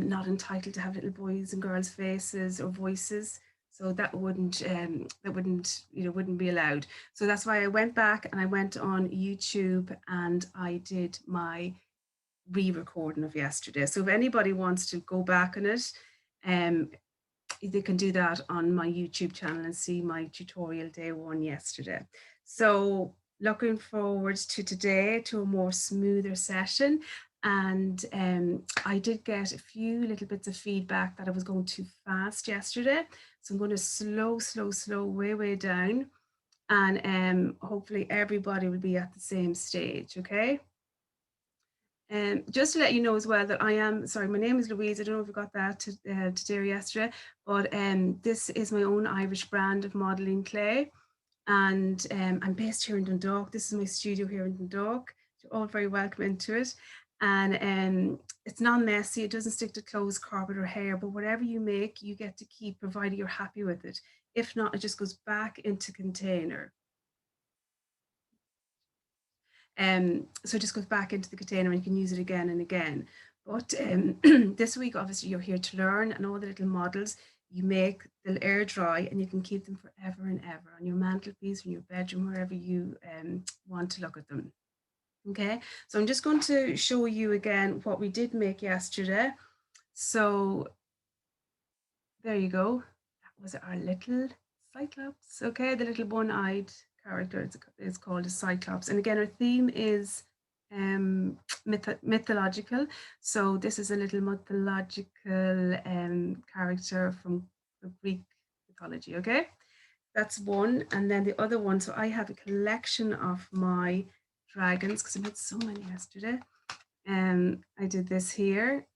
not entitled to have little boys and girls' faces or voices. So that wouldn't wouldn't be allowed. So that's why I went back and I went on YouTube and I did my re-recording of yesterday. So if anybody wants to go back on it, they can do that on my YouTube channel and see my tutorial day one yesterday. So looking forward to today, to a more smoother session. And I did get a few little bits of feedback that I was going too fast yesterday. So I'm going to slow way down. And hopefully everybody will be at the same stage, okay? And just to let you know as well that my name is Louise. I don't know if you got that today or yesterday, but this is my own Irish brand of modelling clay. And I'm based here in Dundalk. This is my studio here in Dundalk. You're all very welcome into it. And it's not messy. It doesn't stick to clothes, carpet or hair, but whatever you make, you get to keep, provided you're happy with it. If not, it just goes back into container. So it just goes back into the container and you can use it again and again. But this week, obviously, you're here to learn, and all the little models you make, they'll air dry and you can keep them forever and ever on your mantelpiece, in your bedroom, wherever you want to look at them. Okay, so I'm just going to show you again what we did make yesterday. So there you go. That was our little cyclops. Okay, the little one-eyed character is called a cyclops. And again, our theme is mythological. So this is a little mythological character from the Greek mythology, okay? That's one. And then the other one, so I have a collection of my dragons because I made so many yesterday. I did this here.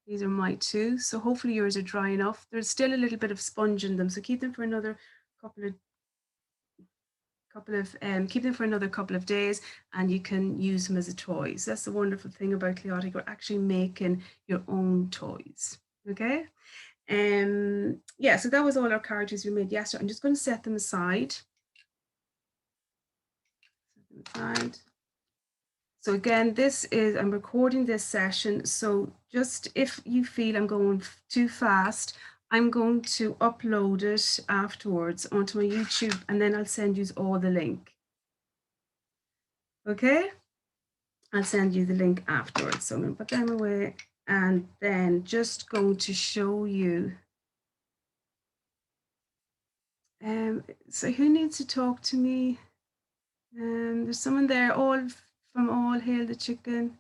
These are my two. So hopefully yours are dry enough. There's still a little bit of sponge in them. So keep them for another couple of days and you can use them as a toy. So that's the wonderful thing about Chaotic. We're actually making your own toys. Okay. Yeah, so that was all our characters we made yesterday. I'm just going to set them aside. So again, I'm recording this session. So just if you feel I'm going too fast, I'm going to upload it afterwards onto my YouTube and then I'll send you all the link. Okay? I'll send you the link afterwards. So I'm going to put them away and then just going to show you. So who needs to talk to me? There's someone there, from All Hail the Chicken.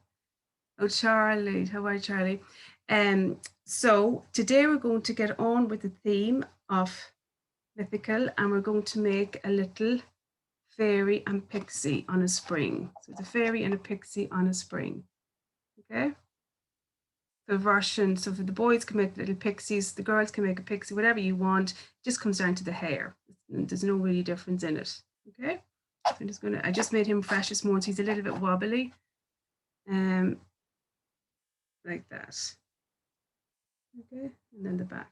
Oh, Charlie. How are you, Charlie? So today we're going to get on with the theme of mythical and we're going to make a little fairy and pixie on a spring. So it's a fairy and a pixie on a spring. Okay. The version, so for the boys can make little pixies, the girls can make a pixie, whatever you want, it just comes down to the hair. There's no really difference in it. Okay. I just made him fresh this morning, so he's a little bit wobbly. Like that. Okay, and then the back.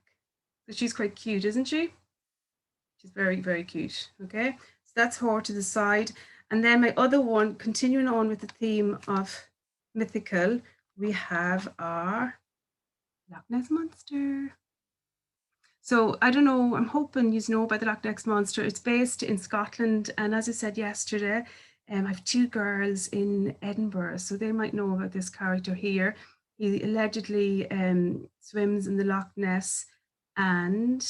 So she's quite cute, isn't she? She's very, very cute. Okay, so that's her to the side. And then my other one, continuing on with the theme of mythical, we have our Loch Ness Monster. So I don't know, I'm hoping you know about the Loch Ness Monster. It's based in Scotland. And as I said yesterday, I have two girls in Edinburgh, so they might know about this character here. He allegedly swims in the Loch Ness and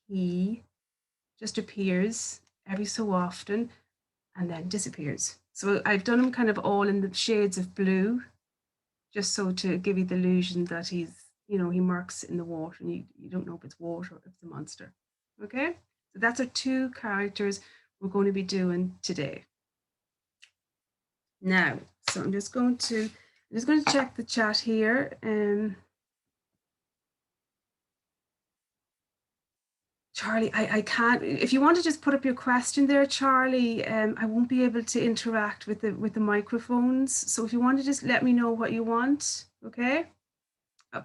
he just appears every so often and then disappears. So I've done him kind of all in the shades of blue, just so to give you the illusion that he's, he murks in the water and you don't know if it's water or if it's a monster. Okay, so that's our two characters we're going to be doing today. Now, so I'm just going to check the chat here. Charlie, I can't. If you want to just put up your question there, Charlie, I won't be able to interact with the microphones. So if you want to just let me know what you want, okay,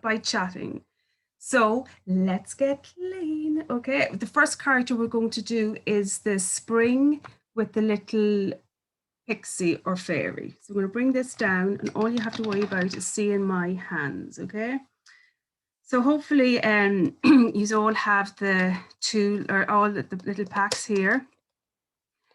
by chatting. So let's get clean. Okay, the first character we're going to do is the spring with the little pixie or fairy. So I'm going to bring this down and all you have to worry about is seeing my hands, okay? So hopefully you all have the tool or all the little packs here.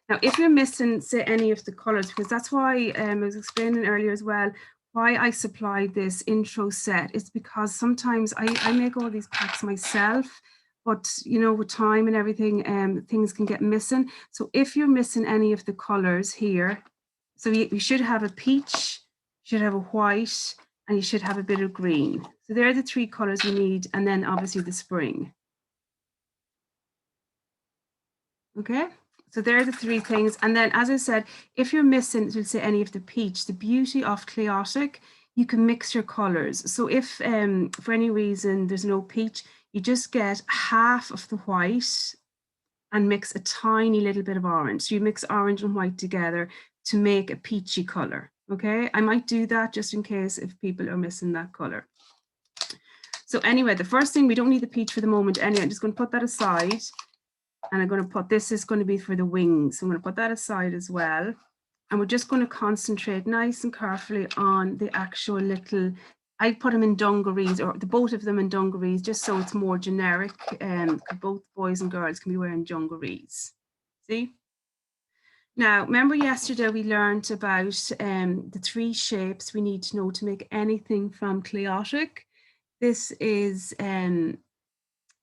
Now, if you're missing, say, any of the colors, because that's why I was explaining earlier as well, why I supplied this intro set is because sometimes I make all these packs myself, but you know, with time and everything, things can get missing. So if you're missing any of the colors here, so you should have a peach, you should have a white, and you should have a bit of green. So there are the three colors you need, and then obviously the spring. Okay, so there are the three things. And then, as I said, if you're missing, let's say, any of the peach, the beauty of chaotic, you can mix your colors. So if for any reason there's no peach, you just get half of the white and mix a tiny little bit of orange. So you mix orange and white together to make a peachy color. Okay, I might do that just in case if people are missing that color. So anyway, the first thing, we don't need the peach for the moment anyway. I'm just going to put that aside. And I'm going to put, this is going to be for the wings. So I'm going to put that aside as well. And we're just going to concentrate nice and carefully on the actual little, I put them in dungarees, or the both of them in dungarees, just so it's more generic. Both boys and girls can be wearing dungarees. See? Now, remember yesterday we learned about the three shapes we need to know to make anything from chaotic. This is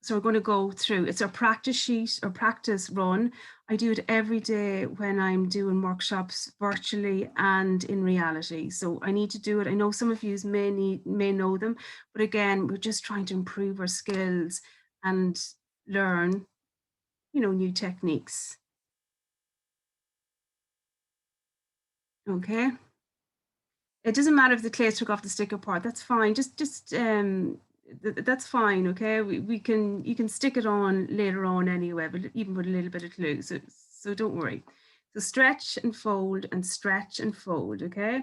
so we're going to go through, it's a practice sheet or practice run. I do it every day when I'm doing workshops virtually and in reality. So I need to do it. I know some of you may know them, but again, we're just trying to improve our skills and learn, you know, new techniques. Okay. It doesn't matter if the clay took off the sticker part. That's fine. That's fine. Okay, we can, you can stick it on later on anyway, but even with a little bit of glue. So don't worry. So stretch and fold and stretch and fold. Okay.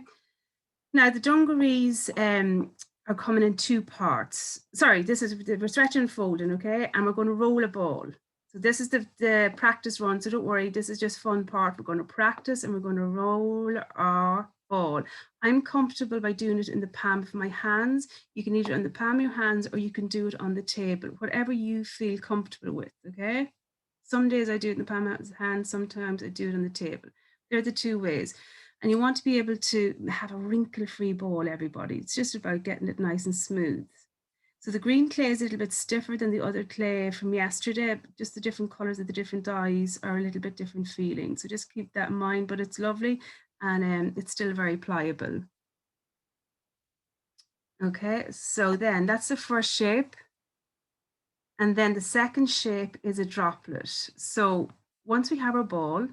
Now the dungarees are coming in two parts. Sorry, this is, we're stretching and folding. Okay, and we're going to roll a ball. So this is the practice run. So don't worry, this is just fun part. We're going to practice and we're going to roll our ball. I'm comfortable by doing it in the palm of my hands. You can either on the palm of your hands or you can do it on the table, whatever you feel comfortable with, okay? Some days I do it in the palm of my hands, sometimes I do it on the table. They're the two ways. And you want to be able to have a wrinkle-free ball, everybody. It's just about getting it nice and smooth. So the green clay is a little bit stiffer than the other clay from yesterday. Just the different colors of the different dyes are a little bit different feeling. So just keep that in mind, but it's lovely and it's still very pliable. Okay, so then that's the first shape. And then the second shape is a droplet. So once we have our ball,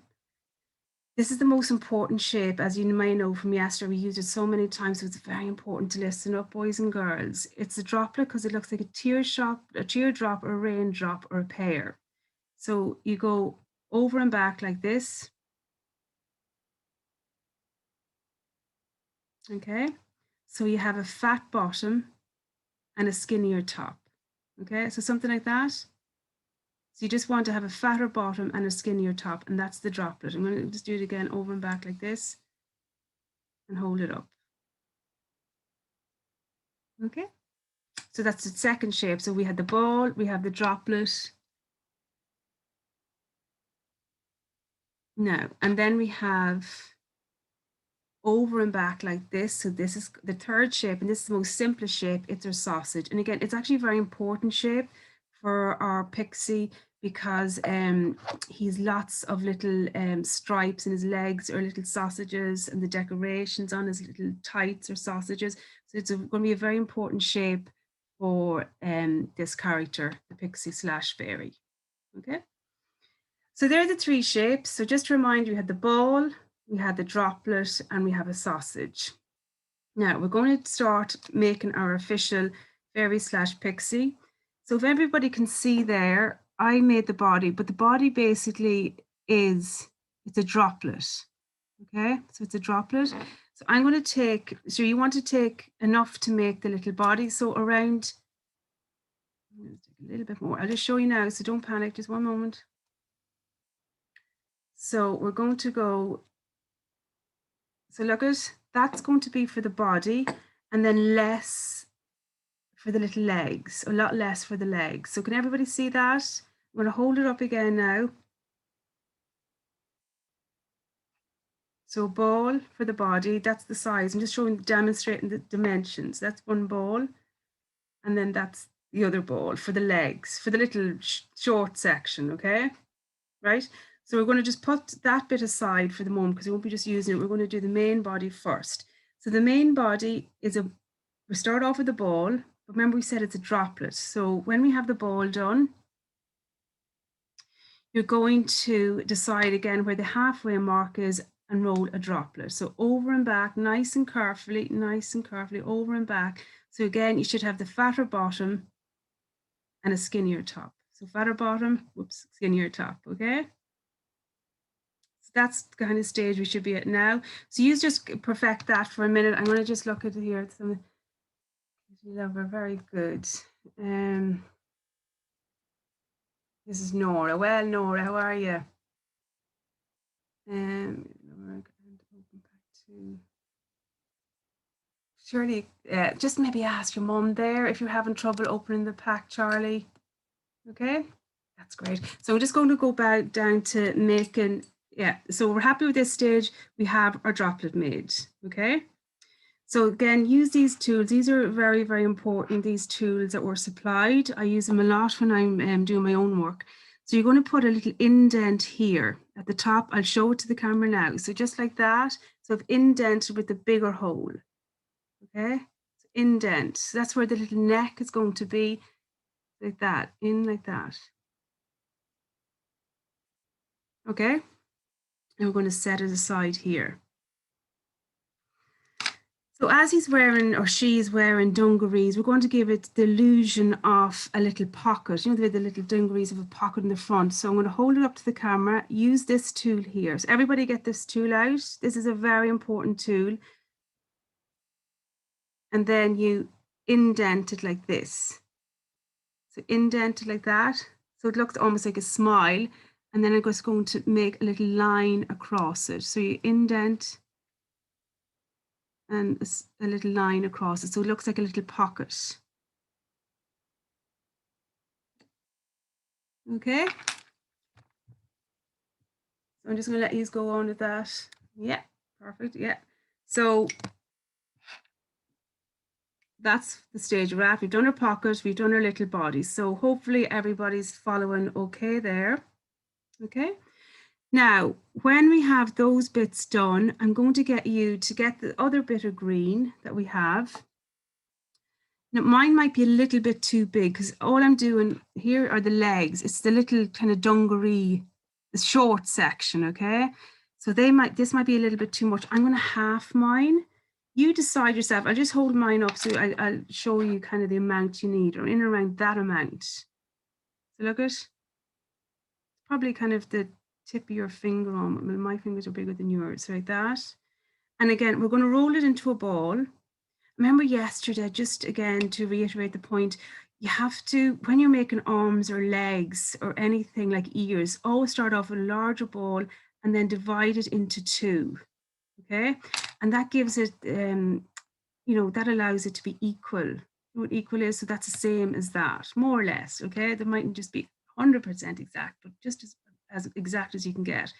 this is the most important shape, as you may know from yesterday. We used it so many times, so it's very important to listen up, boys and girls. It's a droplet because it looks like a teardrop, or a raindrop, or a pear. So you go over and back like this. Okay, so you have a fat bottom and a skinnier top. Okay, so something like that. So you just want to have a fatter bottom and a skinnier top, and that's the droplet. I'm going to just do it again, over and back like this, and hold it up. Okay, so that's the second shape. So we had the ball, we have the droplet. Now, and then we have over and back like this. So this is the third shape, and this is the most simplest shape. It's our sausage. And again, it's actually a very important shape for our pixie because he's lots of little stripes in his legs, or little sausages, and the decorations on his little tights or sausages. So it's going to be a very important shape for this character, the pixie slash fairy. Okay. So there are the three shapes. So just to remind you, we had the ball, we had the droplet, and we have a sausage. Now we're going to start making our official fairy slash pixie. So if everybody can see there, I made the body, but the body basically is, it's a droplet. Okay, so it's a droplet. So I'm going to take, so you want to take enough to make the little body. So around, a little bit more. I'll just show you now, so don't panic, just one moment. So we're going to go, so look at, that's going to be for the body, and then less for the little legs, a lot less for the legs. So can everybody see that? I'm going to hold it up again now. So a ball for the body, that's the size. I'm just demonstrating the dimensions. That's one ball. And then that's the other ball for the legs, for the little short section, okay? Right? So we're going to just put that bit aside for the moment because we won't be just using it. We're going to do the main body first. So the main body is we start off with the ball. Remember we said it's a droplet. So when we have the ball done, you're going to decide again where the halfway mark is and roll a droplet. So over and back, nice and carefully, over and back. So again, you should have the fatter bottom and a skinnier top. So fatter bottom, whoops, skinnier top, okay? So that's the kind of stage we should be at now. So you just perfect that for a minute. I'm gonna just look at it here. We're very good. This is Nora. Well, Nora, how are you? Surely, just maybe ask your mum there if you're having trouble opening the pack, Charlie. Okay, that's great. So we're just going to go back down to making, yeah, so we're happy with this stage. We have our droplet made, okay? So again, use these tools. These are very, very important, these tools that were supplied. I use them a lot when I'm doing my own work. So you're going to put a little indent here at the top. I'll show it to the camera now. So just like that. So I've indented with the bigger hole, okay? So indent, so that's where the little neck is going to be, like that, in like that. Okay, and we're going to set it aside here. So as he's wearing, or she's wearing dungarees, we're going to give it the illusion of a little pocket. You know, the little dungarees of a pocket in the front. So I'm going to hold it up to the camera, use this tool here. So everybody get this tool out. This is a very important tool. And then you indent it like this. So indent it like that. So it looks almost like a smile. And then I'm just going to make a little line across it. So you indent and a little line across it. So it looks like a little pocket. Okay. So I'm just going to let you go on with that. Yeah, perfect. Yeah. So that's the stage we're at. We've done our pocket, we've done our little body. So hopefully everybody's following okay there. Okay. Now, when we have those bits done, I'm going to get you to get the other bit of green that we have. Now, mine might be a little bit too big because all I'm doing here are the legs. It's the little kind of dungaree, the short section, okay? So this might be a little bit too much. I'm going to half mine. You decide yourself. I'll just hold mine up so I'll show you kind of the amount you need, or in and around that amount. So look at, probably kind of the tip of your finger on. My fingers are bigger than yours, like that. And again, we're going to roll it into a ball. Remember yesterday, just again to reiterate the point, you have to, when you're making arms or legs or anything like ears, always start off with a larger ball and then divide it into two, okay? And that gives it, you know, that allows it to be equal. You know what equal is? So that's the same as that, more or less, okay? There mightn't just be 100% exact, but just as exact as you can get.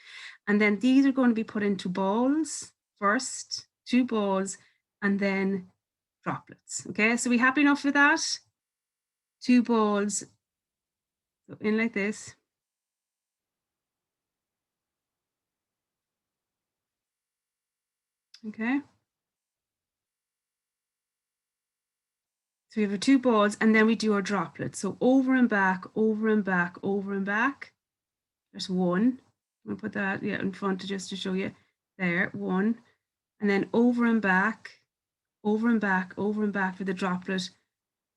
And then these are going to be put into balls first, two balls, and then droplets. Okay, so we happy enough with that? Two balls, so in like this. Okay. So we have our two balls and then we do our droplets. So over and back, over and back, over and back. There's one. I'm gonna put that in front just to show you. There, one. And then over and back, over and back, over and back for the droplet.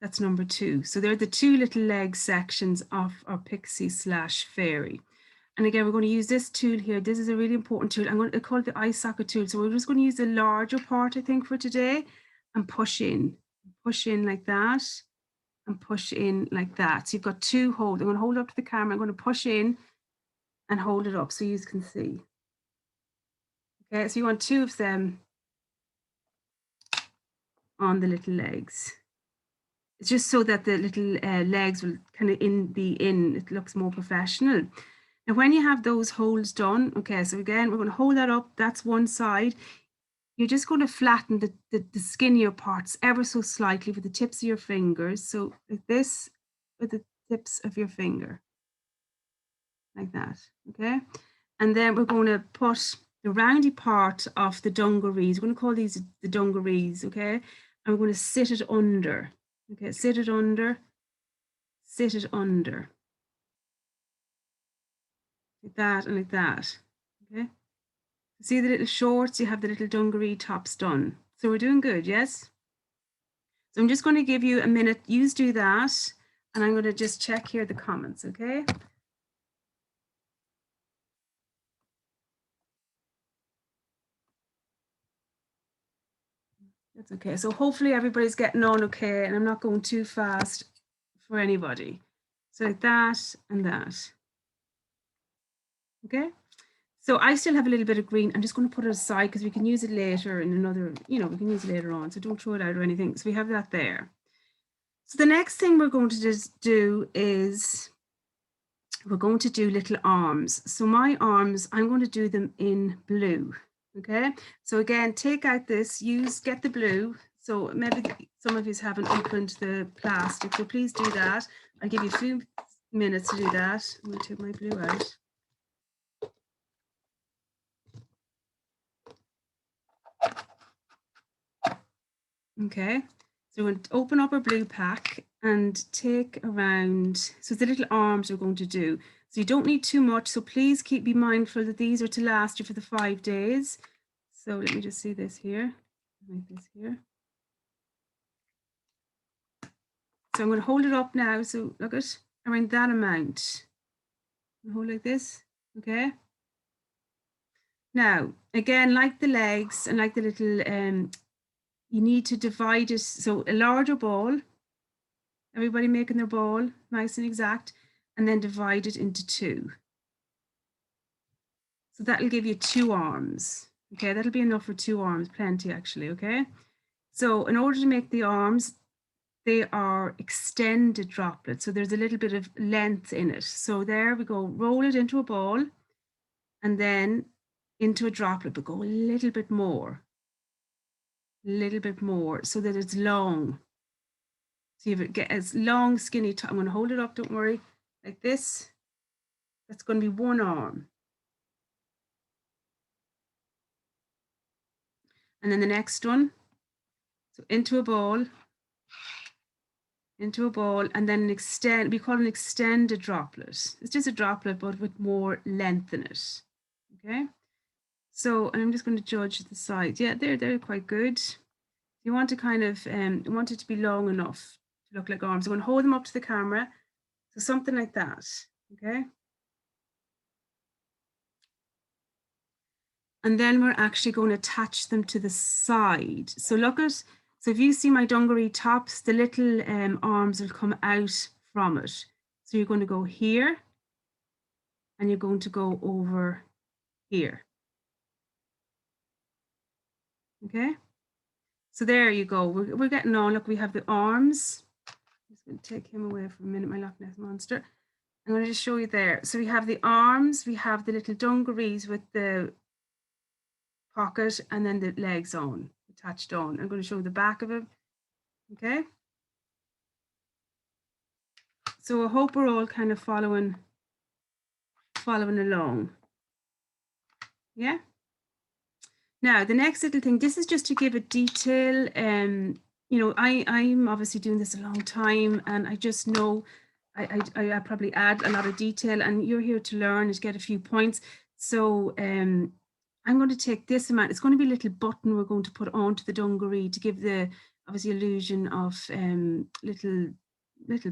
That's number two. So they're the two little leg sections of our pixie slash fairy. And again, we're going to use this tool here. This is a really important tool. I'm going to call it the eye socket tool. So we're just going to use the larger part, I think, for today and push in like that and push in like that. So you've got two holds. I'm going to hold it up to the camera. I'm going to push in and hold it up so you can see. Okay, so you want two of them on the little legs. It's just so that the little legs will kind of be in. It looks more professional. Now, when you have those holes done, okay, so again, we're going to hold that up. That's one side. You're just going to flatten the skinnier parts ever so slightly with the tips of your fingers. So like this with the tips of your finger, like that, okay? And then we're going to put the roundy part of the dungarees. We're going to call these the dungarees, okay? And we're going to sit it under, okay? Sit it under, sit it under. Like that and like that, okay? See the little shorts, you have the little dungaree tops done. So we're doing good, yes? So I'm just going to give you a minute. You do that, and I'm going to just check here the comments, okay? That's okay. So hopefully everybody's getting on okay, and I'm not going too fast for anybody. So like that and that. Okay. So I still have a little bit of green. I'm just going to put it aside because we can use it later in another, we can use it later on. So don't throw it out or anything. So we have that there. So the next thing we're going to just do is we're going to do little arms. So my arms, I'm going to do them in blue. Okay. So again, take out this, get the blue. So maybe some of you haven't opened the plastic. So please do that. I'll give you a few minutes to do that. I'm going to take my blue out. Okay. So we're going to open up our blue pack and take around, so the little arms we're going to do. So you don't need too much. So please be mindful that these are to last you for the 5 days. So let me just see this here, like this here. So I'm going to hold it up now. So look at around that amount. Hold like this, okay? Now, again, like the legs and like the little, you need to divide it. So a larger ball, everybody making their ball nice and exact, and then divide it into 2. So that'll give you 2 arms. Okay, that'll be enough for 2 arms, plenty actually, okay? So in order to make the arms, they are extended droplets. So there's a little bit of length in it. So there we go, roll it into a ball and then into a droplet, but go a little bit more so that it's long. So you get as long, skinny top. I'm going to hold it up, don't worry, like this. That's going to be 1 arm. And then the next one, so into a ball, and then we call it an extended droplet. It's just a droplet, but with more length in it. Okay. So I'm just going to judge the sides. Yeah, they're quite good. You want to kind of want it to be long enough to look like arms. I'm going to hold them up to the camera. So something like that. Okay. And then we're actually going to attach them to the side. So so if you see my dungaree tops, the little arms will come out from it. So you're going to go here and you're going to go over here. Okay. So there you go. We're getting on. Look, we have the arms. I'm just going to take him away for a minute, my Loch Ness monster. I'm going to just show you there. So we have the arms, we have the little dungarees with the pocket and then the legs on, attached on. I'm going to show the back of it. Okay. So I hope we're all kind of following along. Yeah. Now, the next little thing, this is just to give a detail. I'm obviously doing this a long time and I just know I probably add a lot of detail and you're here to learn and to get a few points. So I'm going to take this amount. It's going to be a little button we're going to put onto the dungaree to give the obviously illusion of little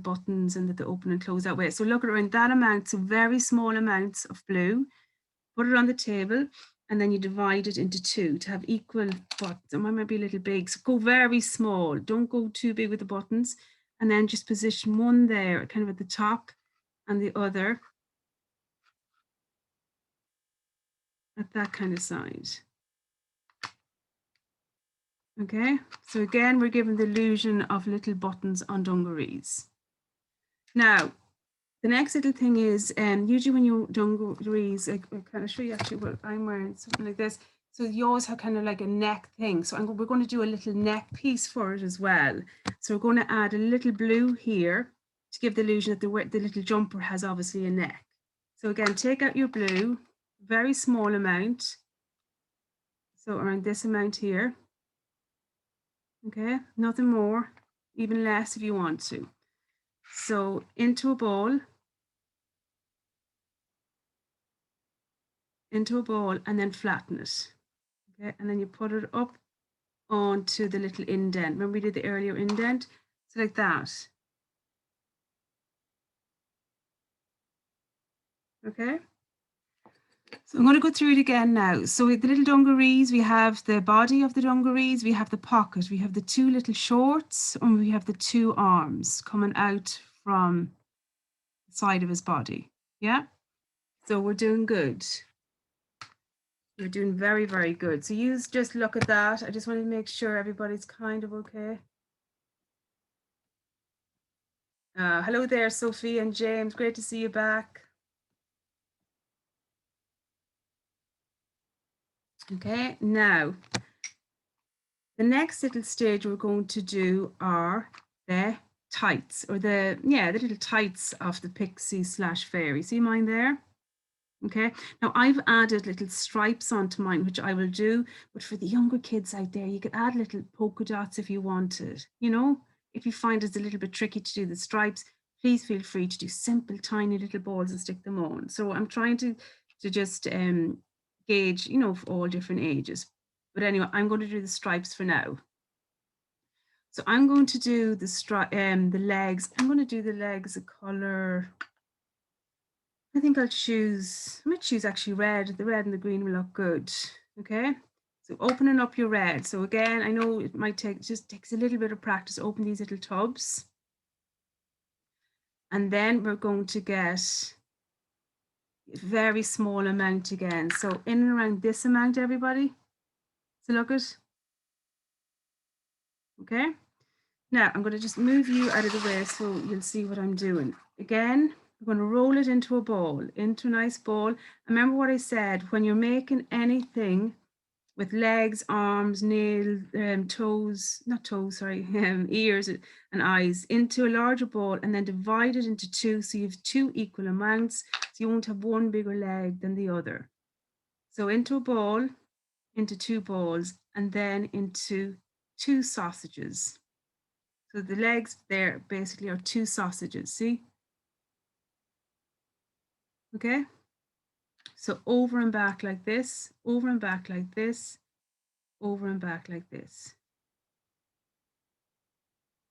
buttons and that they open and close that way. So look around that amount, so very small amounts of blue, put it on the table and then you divide it into 2 to have equal buttons. Mine might be a little big, so go very small. Don't go too big with the buttons. And then just position one there, kind of at the top, and the other at that kind of side. Okay, so again, we're given the illusion of little buttons on dungarees. Now, the next little thing is, usually when you dungarees, I kind of show you actually what I'm wearing, something like this. So you always have kind of like a neck thing. So we're going to do a little neck piece for it as well. So we're going to add a little blue here to give the illusion that the little jumper has obviously a neck. So again, take out your blue, very small amount. So around this amount here. Okay, nothing more, even less if you want to. So into a ball, and then flatten it. Okay, and then you put it up onto the little indent. Remember we did the earlier indent? So like that. Okay. So I'm going to go through it again now. So with the little dungarees, we have the body of the dungarees, we have the pocket, we have the two little shorts, and we have the two arms coming out from the side of his body. Yeah. So we're doing good. You're doing very, very good. So you just look at that. I just want to make sure everybody's kind of okay. Hello there, Sophie and James. Great to see you back. Okay, now the next little stage we're going to do are the tights, or the little tights of the pixie slash fairy. See mine there? Okay, now I've added little stripes onto mine, which I will do, but for the younger kids out there, you could add little polka dots if you wanted. You know, if you find it's a little bit tricky to do the stripes, please feel free to do simple, tiny little balls and stick them on. So I'm trying to just gauge, you know, for all different ages. But anyway, I'm going to do the stripes for now. So I'm going to do the legs. I'm going to do the legs a color. I think I might choose actually red. The red and the green will look good. Okay. So opening up your red. So again, I know it might just takes a little bit of practice. Open these little tubs. And then we're going to get a very small amount again. So in and around this amount, everybody. So look at. Okay. Now I'm going to just move you out of the way so you'll see what I'm doing. Again, we're going to roll it into a ball, into a nice ball. Remember what I said, when you're making anything with legs, arms, nails, toes, not toes, sorry, ears and eyes, into a larger ball and then divide it into two. So you have two equal amounts. So you won't have one bigger leg than the other. So into a ball, into two balls, and then into two sausages. So the legs there basically are two sausages, see? Okay? So over and back like this, over and back like this, over and back like this.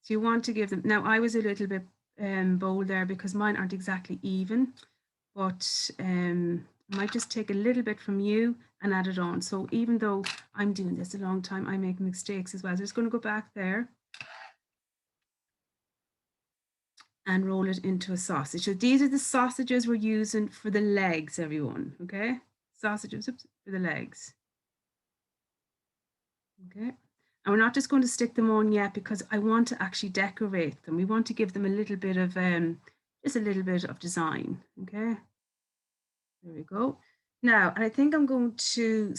So you want to give them, now I was a little bit bold there because mine aren't exactly even, but I might just take a little bit from you and add it on. So even though I'm doing this a long time, I make mistakes as well. So I'm just going to go back there and roll it into a sausage. So these are the sausages we're using for the legs, everyone, okay? Sausages for the legs. Okay. And we're not just going to stick them on yet because I want to actually decorate them. We want to give them a little bit of, just a little bit of design, okay? There we go. Now, and I think I'm going to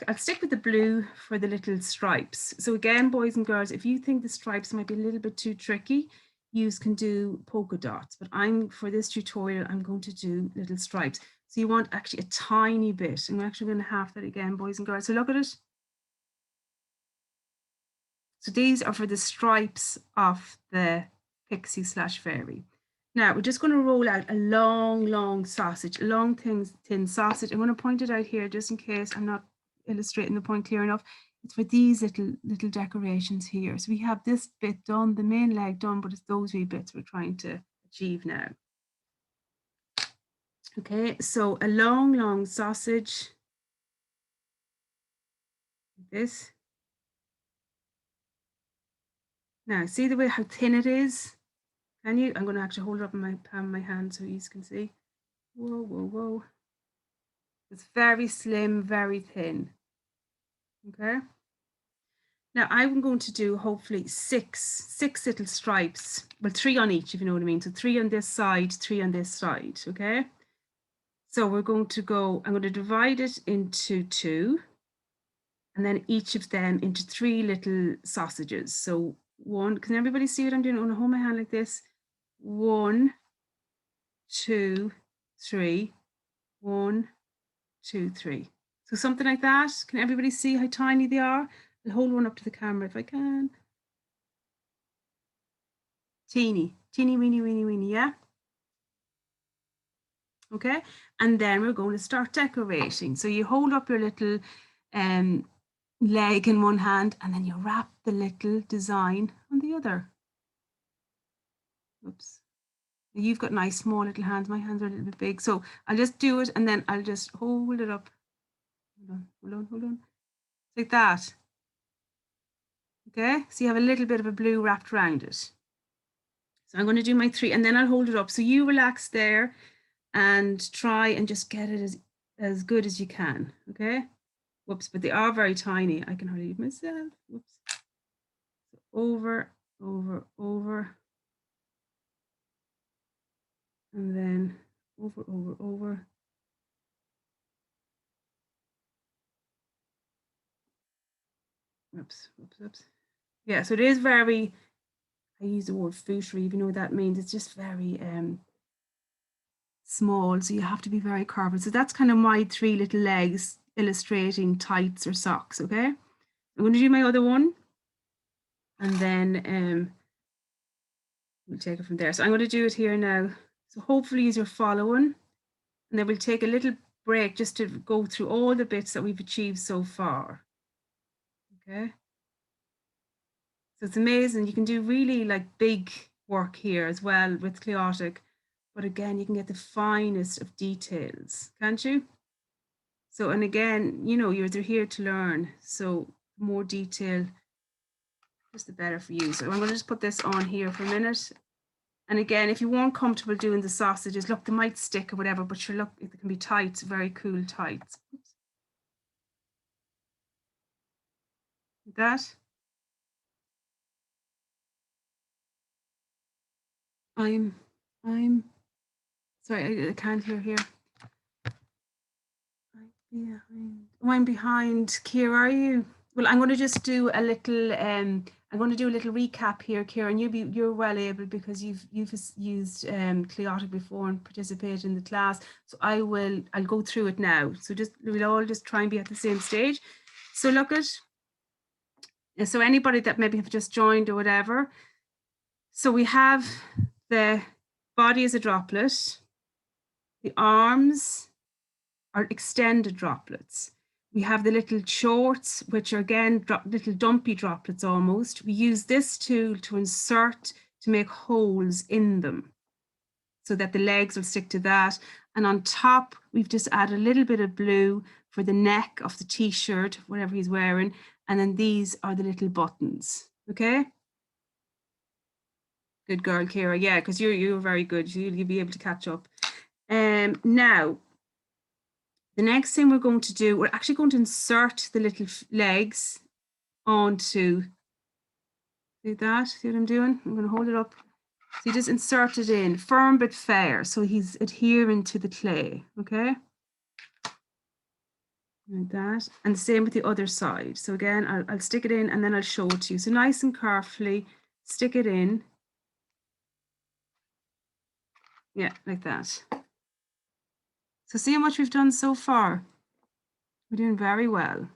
I'll stick with the blue for the little stripes. So again, boys and girls, if you think the stripes might be a little bit too tricky, you can do polka dots. But for this tutorial, I'm going to do little stripes. So you want actually a tiny bit. I'm actually going to have that again, boys and girls. So look at it. So these are for the stripes of the pixie slash fairy. Now we're just going to roll out a long, long sausage, a long thin sausage. I'm going to point it out here just in case I'm not illustrating the point clear enough. It's for these little decorations here. So we have this bit done, the main leg done, but it's those wee bits we're trying to achieve now. Okay, so a long, long sausage, like this. Now, see the way how thin it is? Can you? I'm going to actually hold it up in my palm of my hand so you can see. Whoa, whoa, whoa. It's very slim, very thin. Okay. Now I'm going to do hopefully six little stripes. Well, 3 on each, if you know what I mean. So 3 on this side, 3 on this side, okay? So we're going to go, I'm going to divide it into 2, and then each of them into 3 little sausages. So 1, can everybody see what I'm doing? I'm going to hold my hand like this. 1, 2, 3. 1, 2, 3. So something like that. Can everybody see how tiny they are? I'll hold one up to the camera if I can. Teeny, teeny, weeny, weeny, weeny, yeah? Okay, and then we're going to start decorating. So you hold up your little leg in one hand, and then you wrap the little design on the other. Oops. You've got nice small little hands. My hands are a little bit big. So I'll just do it, and then I'll just hold it up. Hold on, hold on, hold on. Like that. Okay, so you have a little bit of a blue wrapped around it. So I'm going to do my 3, and then I'll hold it up. So you relax there and try and just get it as good as you can. Okay. Whoops, but they are very tiny. I can hardly leave myself. Whoops. So over, over, over. And then over, over, over. Whoops, whoops, whoops. Yeah, so it is very, I use the word footery, if you know what that means. It's just very small, so you have to be very careful. So that's kind of my 3 little legs illustrating tights or socks, okay? I'm going to do my other one, and then we'll take it from there. So I'm going to do it here now. So hopefully you're following, and then we'll take a little break just to go through all the bits that we've achieved so far. Okay. So it's amazing. You can do really like big work here as well with chaotic, but again, you can get the finest of details, can't you? So, and again, you know, you're here to learn. So more detail, just the better for you. So I'm going to just put this on here for a minute. And again, if you weren't comfortable doing the sausages, look, they might stick or whatever, but sure, look, it can be tight, very cool tights. Like that. I'm, I'm, sorry, I can't hear here. Oh, I'm behind. Kira, are you? Well, I'm going to just do a little. I'm going to do a little recap here, Kira, and you're well able because you've used Chaotic before and participated in the class. So I'll go through it now. So we'll all just try and be at the same stage. So look at. So anybody that maybe have just joined or whatever. So we have the body as a droplet, the arms are extended droplets. We have the little shorts, which are again little dumpy droplets almost. We use this tool to insert, to make holes in them so that the legs will stick to that. And on top, we've just added a little bit of blue for the neck of the t-shirt, whatever he's wearing. And then these are the little buttons, okay? Good girl, Kira. Yeah, because you're very good. You'll be able to catch up. Now, the next thing we're going to do, we're actually going to insert the little legs onto, see that? See what I'm doing? I'm going to hold it up. So you just insert it in, firm but fair. So he's adhering to the clay, okay? Like that. And the same with the other side. So again, I'll stick it in and then I'll show it to you. So nice and carefully stick it in. Yeah, like that. So see how much we've done so far? We're doing very well.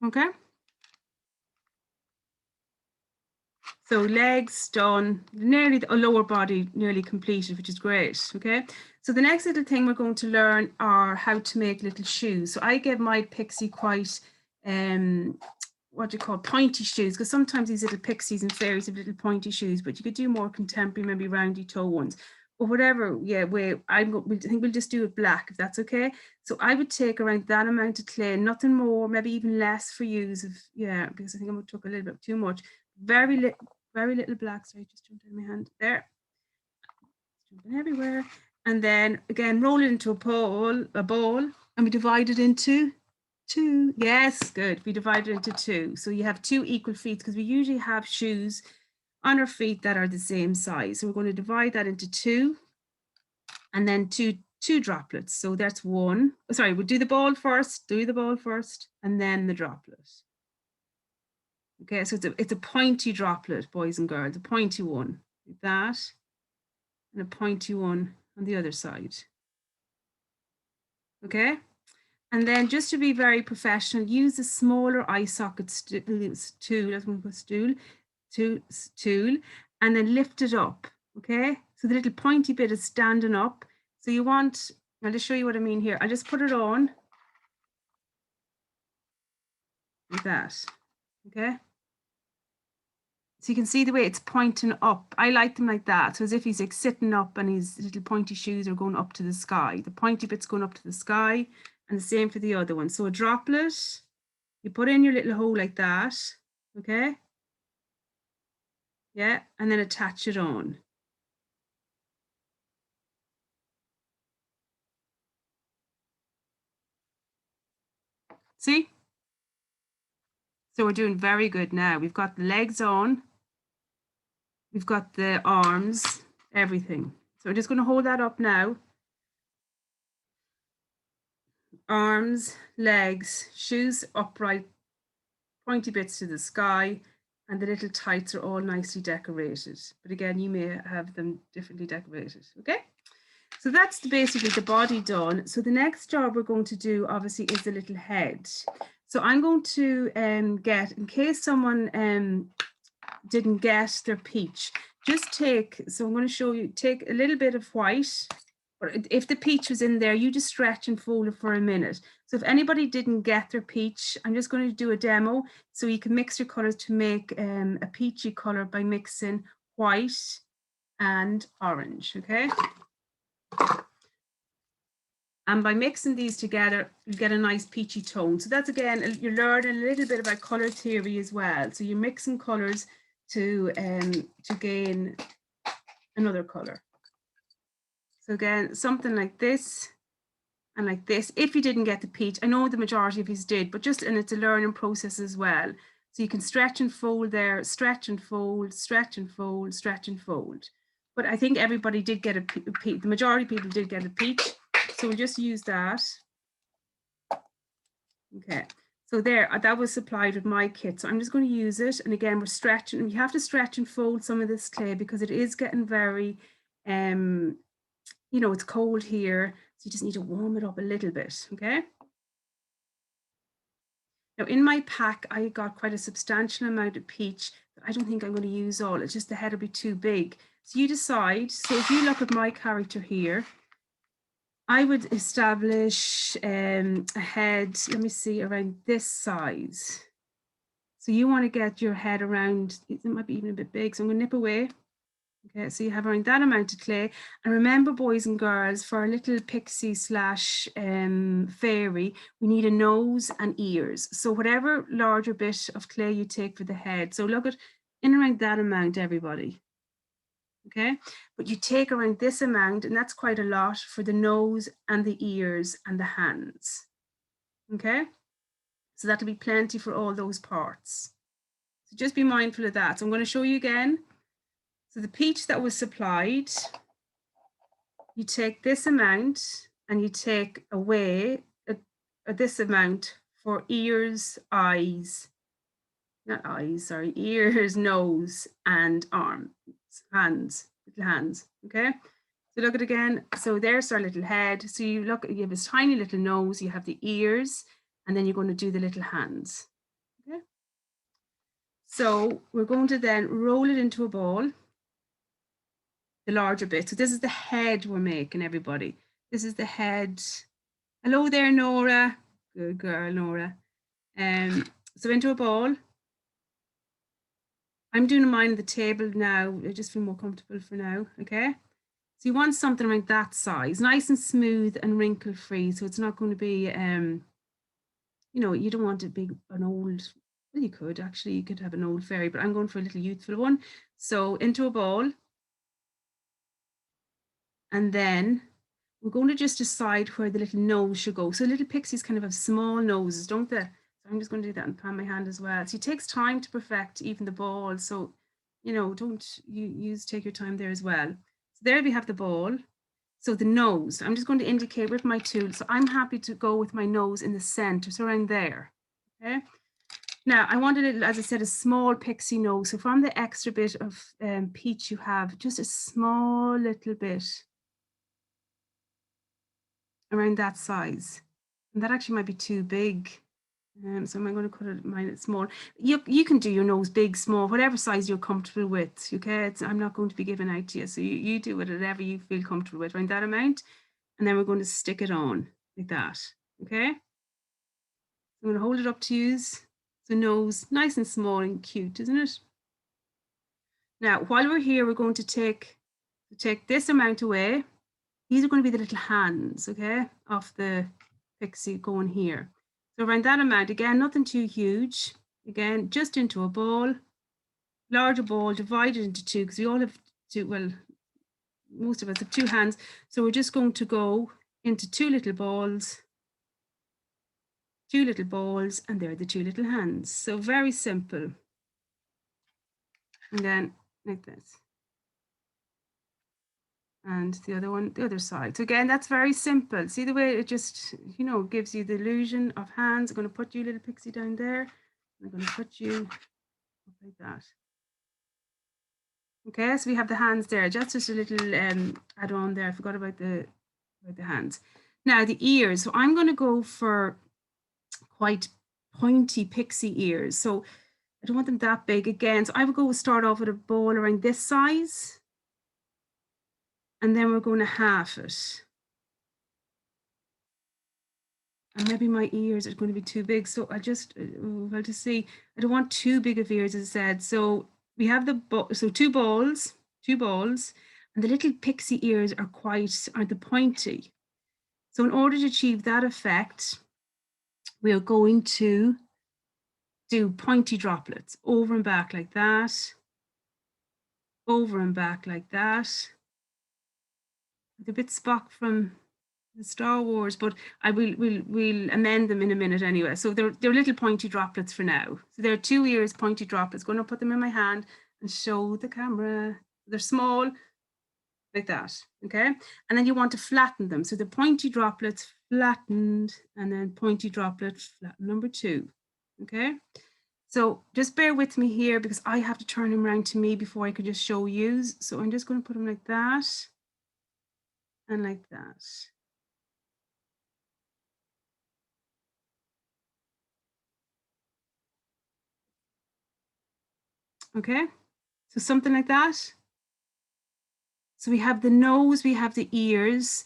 Okay. So legs done, nearly the lower body nearly completed, which is great. Okay. So the next little thing we're going to learn are how to make little shoes. So I gave my pixie quite what do you call pointy shoes, because sometimes these little pixies and fairies have little pointy shoes, but you could do more contemporary, maybe roundy toe ones. But whatever, yeah, I think we'll just do it black if that's okay. So I would take around that amount of clay, nothing more, maybe even less for use of, yeah, because I think I took a little bit too much. Very little black. Sorry, just jumped in my hand there. Jumping everywhere. And then again, roll it into a ball, and we divide it into 2. Yes, good. We divide it into 2. So you have 2 equal feet because we usually have shoes on our feet that are the same size. So we're going to divide that into 2 and then two droplets. So that's 1. Sorry, we'll do the ball first, and then the droplet. Okay, so it's a pointy droplet, boys and girls, a pointy one, like that, and a pointy one on the other side. Okay, and then just to be very professional, use a smaller eye socket tool, and then lift it up. Okay, so the little pointy bit is standing up. So you want, I'll just show you what I mean here. I just put it on like that. Okay. So you can see the way it's pointing up. I like them like that. So as if he's like sitting up and his little pointy shoes are going up to the sky. The pointy bit's going up to the sky, and the same for the other one. So a droplet, you put in your little hole like that, okay? Yeah, and then attach it on. See? So we're doing very good now. We've got the legs on, we've got the arms, everything. So we're just going to hold that up now. Arms, legs, shoes upright, pointy bits to the sky, and the little tights are all nicely decorated. But again, you may have them differently decorated, okay? So that's basically the body done. So the next job we're going to do, obviously, is the little head. So I'm going to get, in case someone didn't get their peach, just take, so I'm going to show you, take a little bit of white, or if the peach was in there, you just stretch and fold it for a minute. So if anybody didn't get their peach, I'm just going to do a demo. So you can mix your colors to make a peachy color by mixing white and orange, okay? And by mixing these together, you get a nice peachy tone. So that's, again, you're learning a little bit about color theory as well. So you're mixing colors to gain another color. So again, something like this and like this. If you didn't get the peach, I know the majority of you did, but just, and it's a learning process as well. So you can stretch and fold there, stretch and fold, stretch and fold, stretch and fold. But I think everybody did get a peach. The majority of people did get a peach. So we'll just use that. Okay. So there, that was supplied with my kit. So I'm just going to use it. And again, we're stretching. We have to stretch and fold some of this clay because it is getting very, you know, it's cold here. So you just need to warm it up a little bit, okay? Now in my pack, I got quite a substantial amount of peach that I don't think I'm going to use all. It's just the head will be too big. So you decide. So if you look at my character here, I would establish a head, let me see, around this size. So you want to get your head around, it might be even a bit big. So I'm going to nip away. Okay, so you have around that amount of clay. And remember, boys and girls, for a little pixie slash fairy, we need a nose and ears. So whatever larger bit of clay you take for the head. So look at in around that amount, everybody. Okay, but you take around this amount, and that's quite a lot for the nose and the ears and the hands. Okay, so that'll be plenty for all those parts. So just be mindful of that. So I'm going to show you again. So the peach that was supplied, you take this amount and you take away this amount for ears, eyes, not eyes, sorry, ears, nose, and arms, hands, little hands, okay? So look at it again. So there's our little head. So you look, you have this tiny little nose, you have the ears, and then you're going to do the little hands, okay? So we're going to then roll it into a ball, the larger bit. So this is the head we're making, everybody. This is the head. Hello there, Nora. Good girl, Nora. So into a ball. I'm doing mine on the table now. I just feel more comfortable for now, okay? So you want something like that size, nice and smooth and wrinkle free. So it's not going to be, you know, you don't want it big, an old, well, you could actually, you could have an old fairy, but I'm going for a little youthful one. So into a ball. And then we're going to just decide where the little nose should go. So little pixies kind of have small noses, don't they? So I'm just going to do that and pan my hand as well. So it takes time to perfect even the ball. So, you know, don't you take your time there as well. So there we have the ball. So the nose, I'm just going to indicate with my tool. So I'm happy to go with my nose in the center, so around there. Okay. Now I want a little, as I said, a small pixie nose. So from the extra bit of peach you have, just a small little bit around that size. And that actually might be too big. So I'm going to cut it mine small. You can do your nose big, small, whatever size you're comfortable with. Okay, I'm not going to be giving out to you. So you do it whatever you feel comfortable with, around that amount. And then we're going to stick it on like that. Okay, I'm going to hold it up to use. So nose, nice and small and cute, isn't it? Now, while we're here, we're going to take this amount away. These are going to be the little hands, okay, of the pixie going here. So around that amount, again, nothing too huge. Again, just into a ball, larger ball, divided into two, because we all have two, well, most of us have two hands. So we're just going to go into two little balls, and they're the two little hands. So very simple. And then like this. And the other one, the other side. So again, that's very simple. See the way it just, you know, gives you the illusion of hands. I'm going to put you, little pixie, down there. I'm going to put you up like that. Okay, so we have the hands there. Just a little add on there. I forgot about the hands. Now the ears. So I'm going to go for quite pointy pixie ears. So I don't want them that big again. So I would go start off with a ball around this size. And then we're going to half it. And maybe my ears are going to be too big. So I just, well, to see, I don't want too big of ears, as I said. So we have so two balls, and the little pixie ears are the pointy. So in order to achieve that effect, we are going to do pointy droplets over and back like that, over and back like that. It's a bit Spock from the Star Wars, but I we'll amend them in a minute anyway. So they're little pointy droplets for now. So there are two ears, pointy droplets. Going to put them in my hand and show the camera. They're small, like that. Okay, and then you want to flatten them. So the pointy droplets flattened, and then pointy droplet flatten number two. Okay, so just bear with me here because I have to turn them around to me before I can just show you. So I'm just going to put them like that and like that. Okay, so something like that. So we have the nose, we have the ears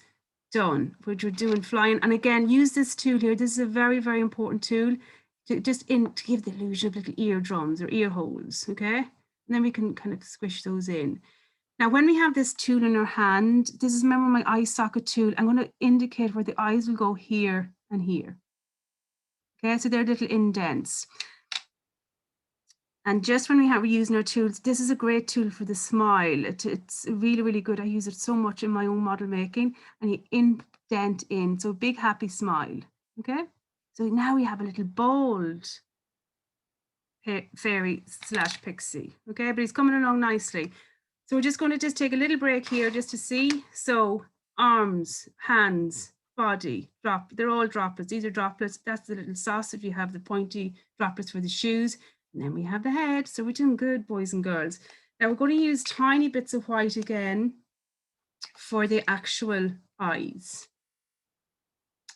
done, which we're doing flying. And again, use this tool here. This is a very, very important tool to give the illusion of little eardrums or ear holes, okay? And then we can kind of squish those in. Now, when we have this tool in our hand, this is, remember, my eye socket tool. I'm going to indicate where the eyes will go here and here. Okay, so they're little indents. And just when we're using our tools, this is a great tool for the smile. It's really, really good. I use it so much in my own model making, and you indent in. So big, happy smile. Okay. So now we have a little bold fairy / pixie. Okay, but he's coming along nicely. So we're just going to take a little break here just to see. So arms, hands, body, they're all droplets. These are droplets. That's the little sausage. You have the pointy droplets for the shoes. And then we have the head. So we're doing good, boys and girls. Now we're going to use tiny bits of white again for the actual eyes.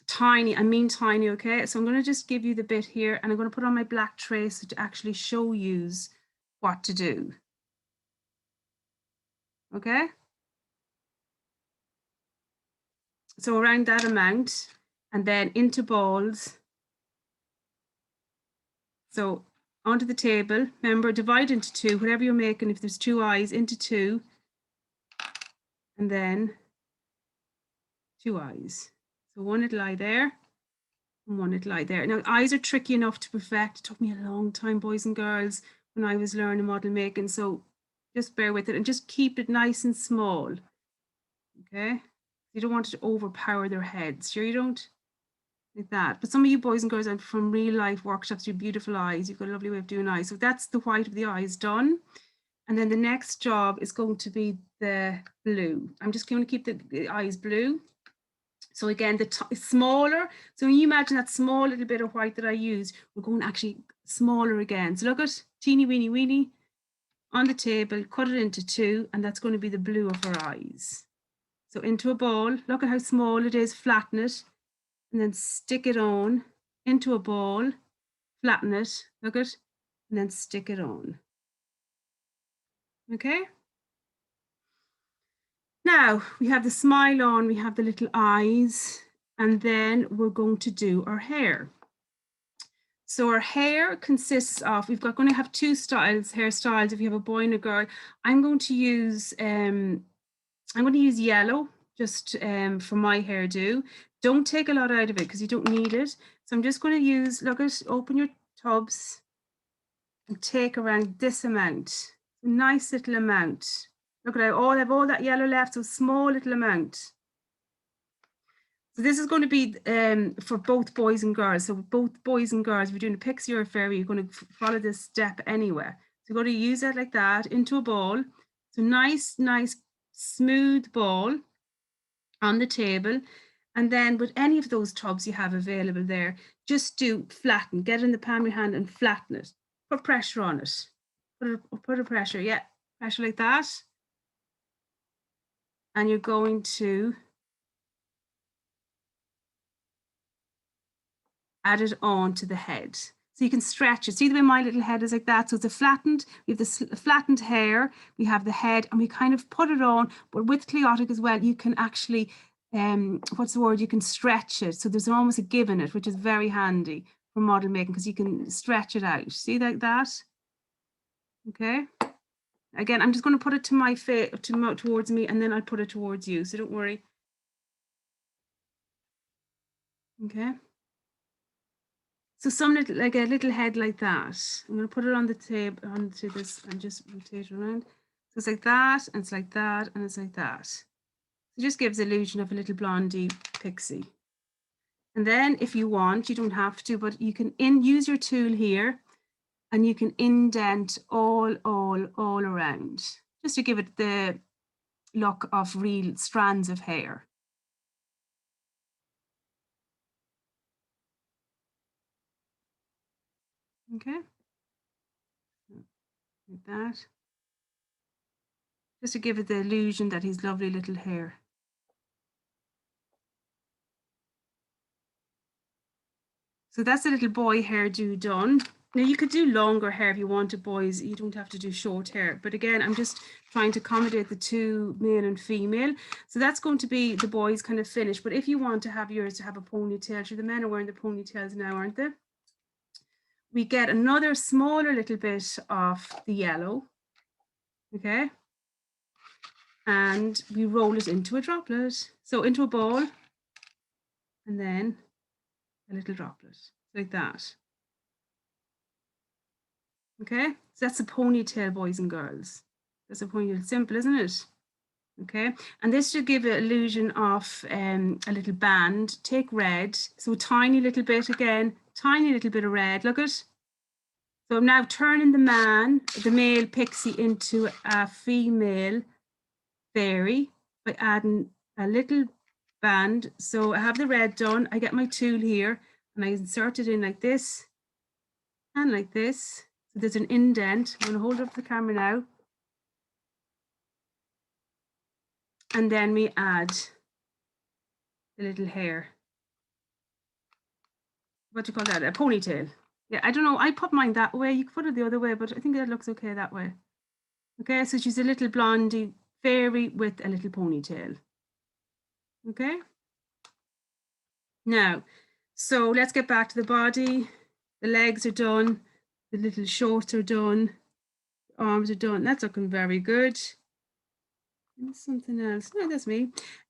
Tiny, I mean tiny, okay? So I'm going to just give you the bit here, and I'm going to put on my black tracer to actually show you what to do. Okay? So around that amount, and then into balls. So onto the table. Remember, divide into two, whatever you're making. If there's two eyes, into two, and then two eyes. So one little eye there, and one little eye there. Now, eyes are tricky enough to perfect. It took me a long time, boys and girls, when I was learning model making. So just bear with it and just keep it nice and small. Okay. You don't want it to overpower their heads. Sure you don't? Like that. But some of you boys and girls from real life workshops do beautiful eyes. You've got a lovely way of doing eyes. So that's the white of the eyes done. And then the next job is going to be the blue. I'm just going to keep the eyes blue. So again, the smaller. So when you imagine that small little bit of white that I used, we're going actually smaller again. So look at teeny weeny weeny on the table, cut it into two, and that's going to be the blue of her eyes. So into a ball, look at how small it is, flatten it, and then stick it on into a ball, flatten it, look at, and then stick it on. Okay? Now we have the smile on, we have the little eyes, and then we're going to do our hair. So our hair consists of, going to have two hairstyles. If you have a boy and a girl, I'm going to use yellow just for my hairdo. Don't take a lot out of it because you don't need it. So I'm just going to use, look at, open your tubs and take around this amount, a nice little amount. Look at, I have all that yellow left, so small little amount. So this is going to be for both boys and girls. So both boys and girls, if you're doing a pixie or a fairy, you're going to follow this step anywhere. So you're going to use that like that into a ball. So nice, smooth ball on the table. And then with any of those tubs you have available there, just do flatten, get in the palm of your hand and flatten it. Put pressure on it. Put a pressure, yeah, pressure like that. And you're going to add it on to the head. So you can stretch it. See the way my little head is like that? So it's a flattened, we have the flattened hair, we have the head, and we kind of put it on, but with Cleotic as well, you can actually, what's the word? You can stretch it. So there's almost a give in it, which is very handy for model making because you can stretch it out. See like that? Okay. Again, I'm just going to put it to my face, towards me, and then I'll put it towards you. So don't worry. Okay. So some little, like a little head like that. I'm going to put it on the table, onto this, and just rotate it around. So it's like that, and it's like that, and it's like that. So it just gives the illusion of a little blondie pixie. And then if you want, you don't have to, but you can use your tool here, and you can indent all around, just to give it the look of real strands of hair. Okay, like that. Just to give it the illusion that he's lovely little hair. So that's a little boy hairdo done. Now you could do longer hair if you wanted, boys. You don't have to do short hair. But again, I'm just trying to accommodate the two, male and female. So that's going to be the boys kind of finished. But if you want to have yours to have a ponytail, sure, the men are wearing the ponytails now, aren't they? We get another smaller little bit of the yellow. Okay. And we roll it into a droplet. So into a ball. And then a little droplet like that. Okay, so that's a ponytail, boys and girls. That's a ponytail. Simple, isn't it? Okay, and this should give an illusion of a little band. Take red, so a tiny little bit again, tiny little bit of red. Look at. So I'm now turning the male pixie into a female fairy by adding a little band. So I have the red done. I get my tool here and I insert it in like this and like this. So there's an indent. I'm going to hold up the camera now. And then we add the little hair. What do you call that? A ponytail. Yeah, I don't know. I put mine that way. You could put it the other way, but I think that looks okay that way. Okay, so she's a little blondie fairy with a little ponytail. Okay. Now, so let's get back to the body. The legs are done. The little shorts are done. The arms are done. That's looking very good. And something else. No, that's me.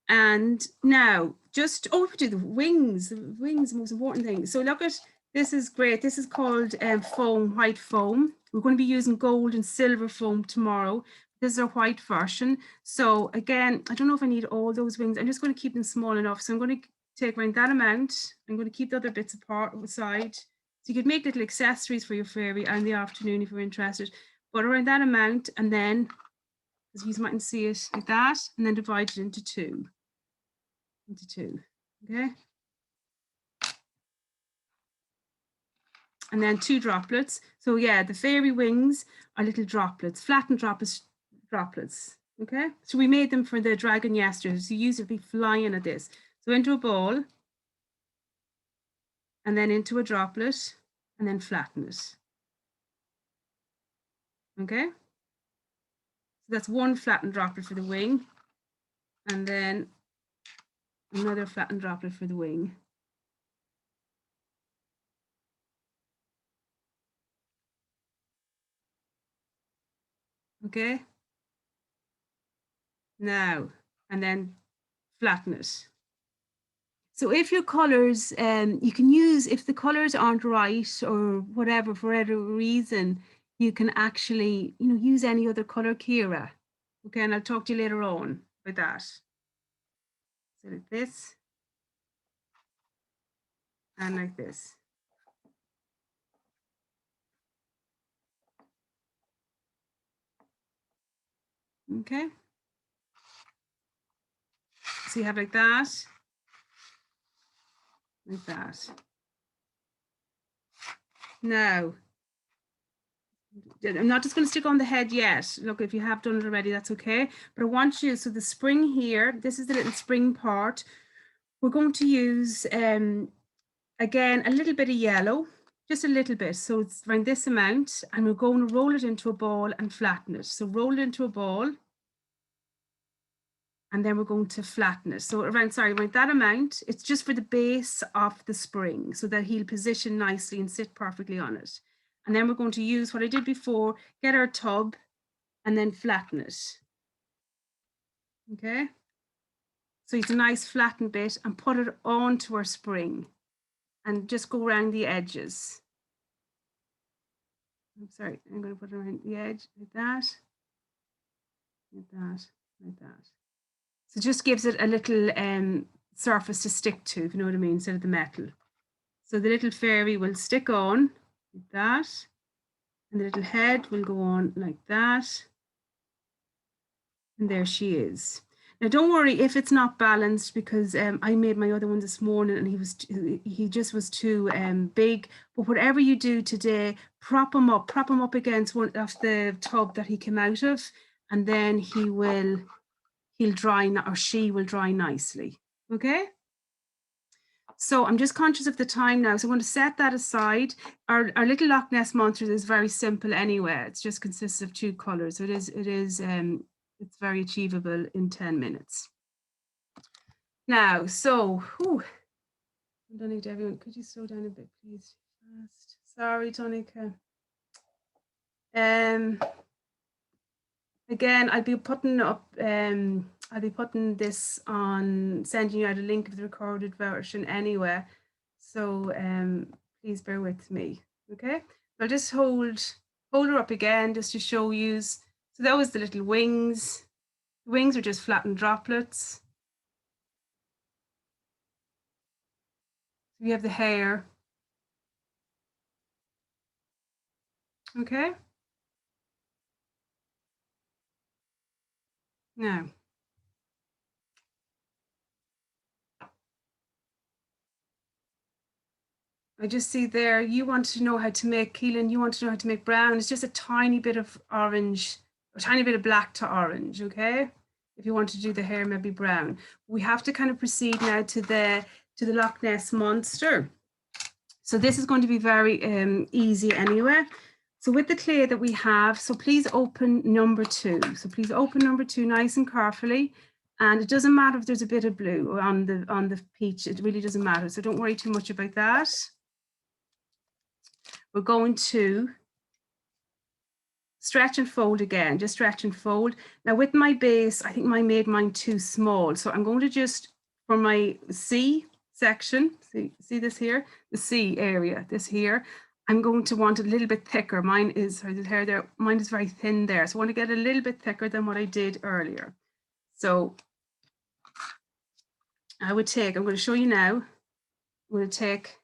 And now, just over to the wings. The wings, the most important thing. So look at, this is great. This is called foam, white foam. We're going to be using gold and silver foam tomorrow. This is a white version. So again, I don't know if I need all those wings. I'm just going to keep them small enough. So I'm going to take around that amount. I'm going to keep the other bits apart aside. So you could make little accessories for your fairy in the afternoon if you're interested. But around that amount, and then, as you mightn't see it like that, and then divide it into two. Okay? And then 2 droplets. So yeah, the fairy wings are little droplets, flattened droplets. Okay, so we made them for the dragon yesterday. So you usually be flying at this. So into a ball, and then into a droplet, and then flatten it. Okay, so that's one flattened droplet for the wing, and then another flattened droplet for the wing. Okay, now, and then flatten it. So if your colors, you can use, if the colors aren't right or whatever, for whatever reason, you can actually, use any other color, Kira. Okay, and I'll talk to you later on about that. So like this, and like this. Okay. So you have like that, like that. Now, I'm not just going to stick on the head yet. Look, if you have done it already, that's okay. But I want you, so the spring here, this is the little spring part. We're going to use, again, a little bit of yellow, just a little bit. So it's around this amount, and we're going to roll it into a ball and flatten it. So roll it into a ball, and then we're going to flatten it. So around that amount, it's just for the base of the spring so that he'll position nicely and sit perfectly on it. And then we're going to use what I did before, get our tub and then flatten it. Okay. So it's a nice flattened bit and put it onto our spring and just go around the edges. I'm sorry, I'm going to put it around the edge like that, like that, like that. So it just gives it a little surface to stick to, if you know what I mean, instead of the metal. So the little fairy will stick on like that, and the little head will go on like that. And there she is. Now, don't worry if it's not balanced, because I made my other one this morning and he just was too big. But whatever you do today, prop him up against one of the tub that he came out of, and then he'll dry, or she will dry nicely. Okay. So I'm just conscious of the time now. So I'm going to set that aside. Our little Loch Ness Monsters is very simple anyway. It just consists of 2 colors. So it's very achievable in 10 minutes. Now, so, I'm done to everyone. Could you slow down a bit, please? Fast. Sorry, Tonica. Again, I'll be putting this on, sending you out a link of the recorded version anyway. So please bear with me. Okay. I'll just hold her up again just to show you. So that was the little wings. The wings are just flattened droplets. We have the hair. Okay. Now, I just see there, you want to know how to make, Keelan, you want to know how to make brown. It's just a tiny bit of orange, a tiny bit of black to orange, okay? If you want to do the hair, maybe brown. We have to kind of proceed now to the Loch Ness Monster. So this is going to be very easy anyway. So with the clay that we have, so please open number 2. So please open number 2 nice and carefully. And it doesn't matter if there's a bit of blue on the peach, it really doesn't matter. So don't worry too much about that. We're going to stretch and fold again, just stretch and fold. Now with my base, I think I made mine too small. So I'm going to just, for my C section, see this here, the C area, this here, I'm going to want it a little bit thicker. Mine is, sorry, the hair there, mine is very thin there. So I want to get a little bit thicker than what I did earlier. So I would take, I'm going to show you now. I'm going to take,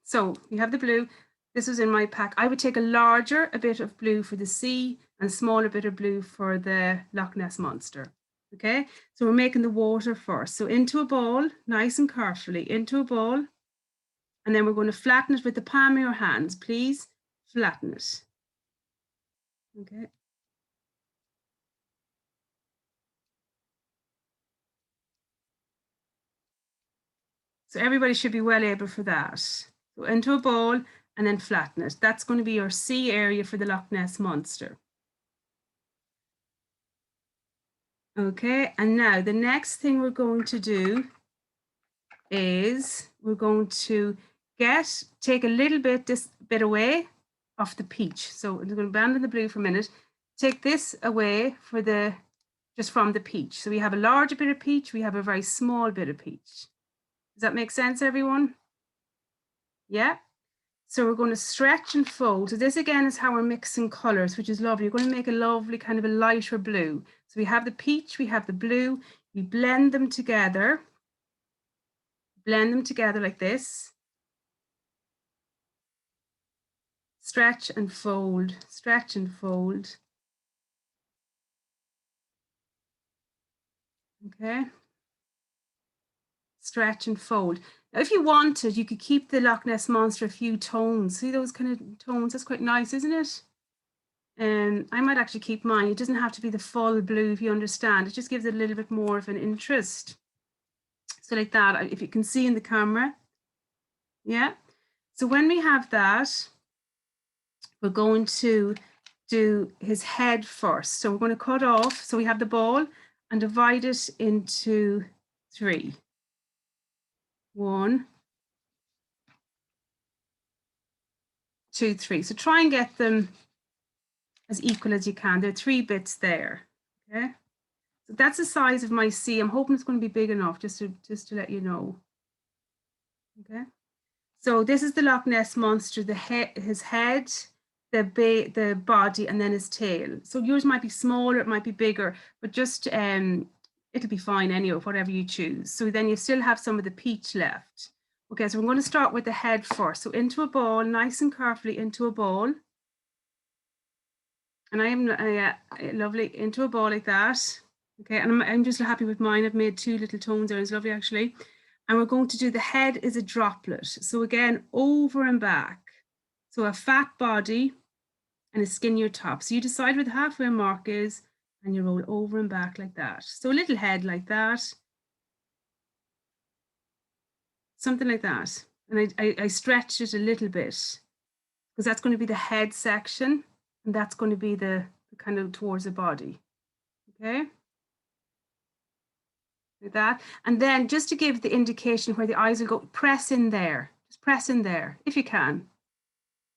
so you have the blue. This was in my pack. I would take a bit of blue for the sea and a smaller bit of blue for the Loch Ness Monster. Okay, so we're making the water first. So into a bowl, nice and carefully, into a bowl. And then we're going to flatten it with the palm of your hands. Please flatten it. Okay. So everybody should be well able for that. So into a bowl and then flatten it. That's going to be your sea area for the Loch Ness Monster. Okay, and now the next thing we're going to do is we're going to take a little bit, this bit away of the peach. So I'm going to abandon the blue for a minute. Take this away for just from the peach. So we have a larger bit of peach, we have a very small bit of peach. Does that make sense, everyone? Yeah. So we're going to stretch and fold. So this again is how we're mixing colors, which is lovely. You're going to make a lovely kind of a lighter blue. So we have the peach, we have the blue, we blend them together like this. Stretch and fold, stretch and fold. Okay. Stretch and fold. Now, if you wanted, you could keep the Loch Ness Monster a few tones. See those kind of tones? That's quite nice, isn't it? I might actually keep mine. It doesn't have to be the full blue, if you understand. It just gives it a little bit more of an interest. So like that, if you can see in the camera. Yeah. So when we have that, we're going to do his head first. So we're going to cut off. So we have the ball and divide it into 3. 1, 2, 3. So try and get them as equal as you can. There are 3 bits there. Okay. So that's the size of my C. I'm hoping it's going to be big enough just to let you know. Okay. So this is the Loch Ness Monster, his head, the body, and then his tail. So yours might be smaller, it might be bigger, but just it'll be fine anyway, whatever you choose. So then you still have some of the peach left. Okay, so we're going to start with the head first. So into a ball, nice and carefully into a ball. And I am lovely, into a ball like that. Okay, and I'm just happy with mine. I've made 2 little tones there. It's lovely actually. And we're going to do the head is a droplet. So again, over and back. So a fat body and a skinnier top. So you decide where the halfway mark is and you roll over and back like that. So a little head like that. Something like that. And I stretched it a little bit because that's going to be the head section and that's going to be the kind of towards the body. Okay. Like that. And then just to give the indication where the eyes will go, press in there. Just press in there if you can.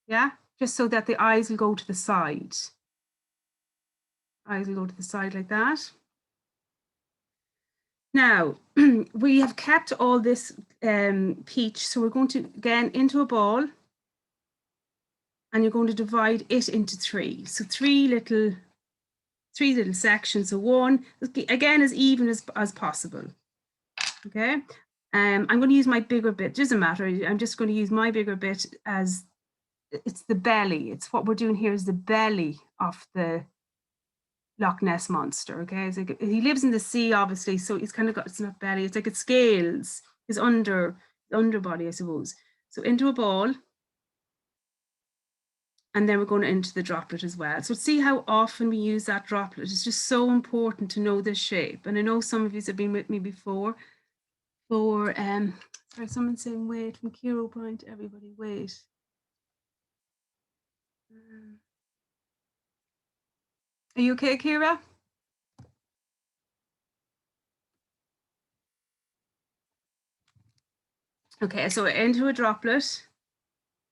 Yeah, just so that the eyes will go to the side. Eyes will go to the side like that. Now, we have kept all this peach, so we're going to, again, into a ball, and you're going to divide it into 3. So 3 little sections. So 1, again, as even as possible. Okay. I'm going to use my bigger bit. Doesn't matter. I'm just going to use my bigger bit as it's the belly. It's what we're doing here is the belly of the Loch Ness Monster. Okay, it's like, he lives in the sea, obviously, so he's kind of got, it's not belly, it's like it scales his underbody, I suppose. So into a ball, and then we're going into the droplet as well. So see how often we use that droplet. It's just so important to know this shape. And I know some of you have been with me before. Sorry, someone's saying wait from Kiro Point. Everybody wait. Are you okay, Kira? Okay, so into a droplet,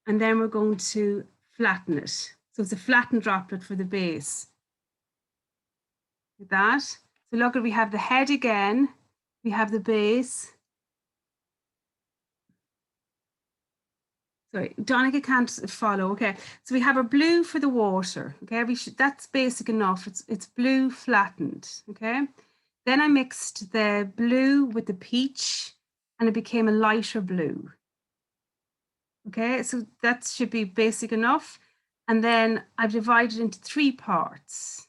and then we're going to flatten it. So it's a flattened droplet for the base. Like that. So look, we have the head again, we have the base, Sorry, Donica can't follow. Okay, so we have our blue for the water. Okay, that's basic enough. It's blue flattened. Okay, then I mixed the blue with the peach, and it became a lighter blue. Okay, so that should be basic enough. And then I've divided into 3 parts.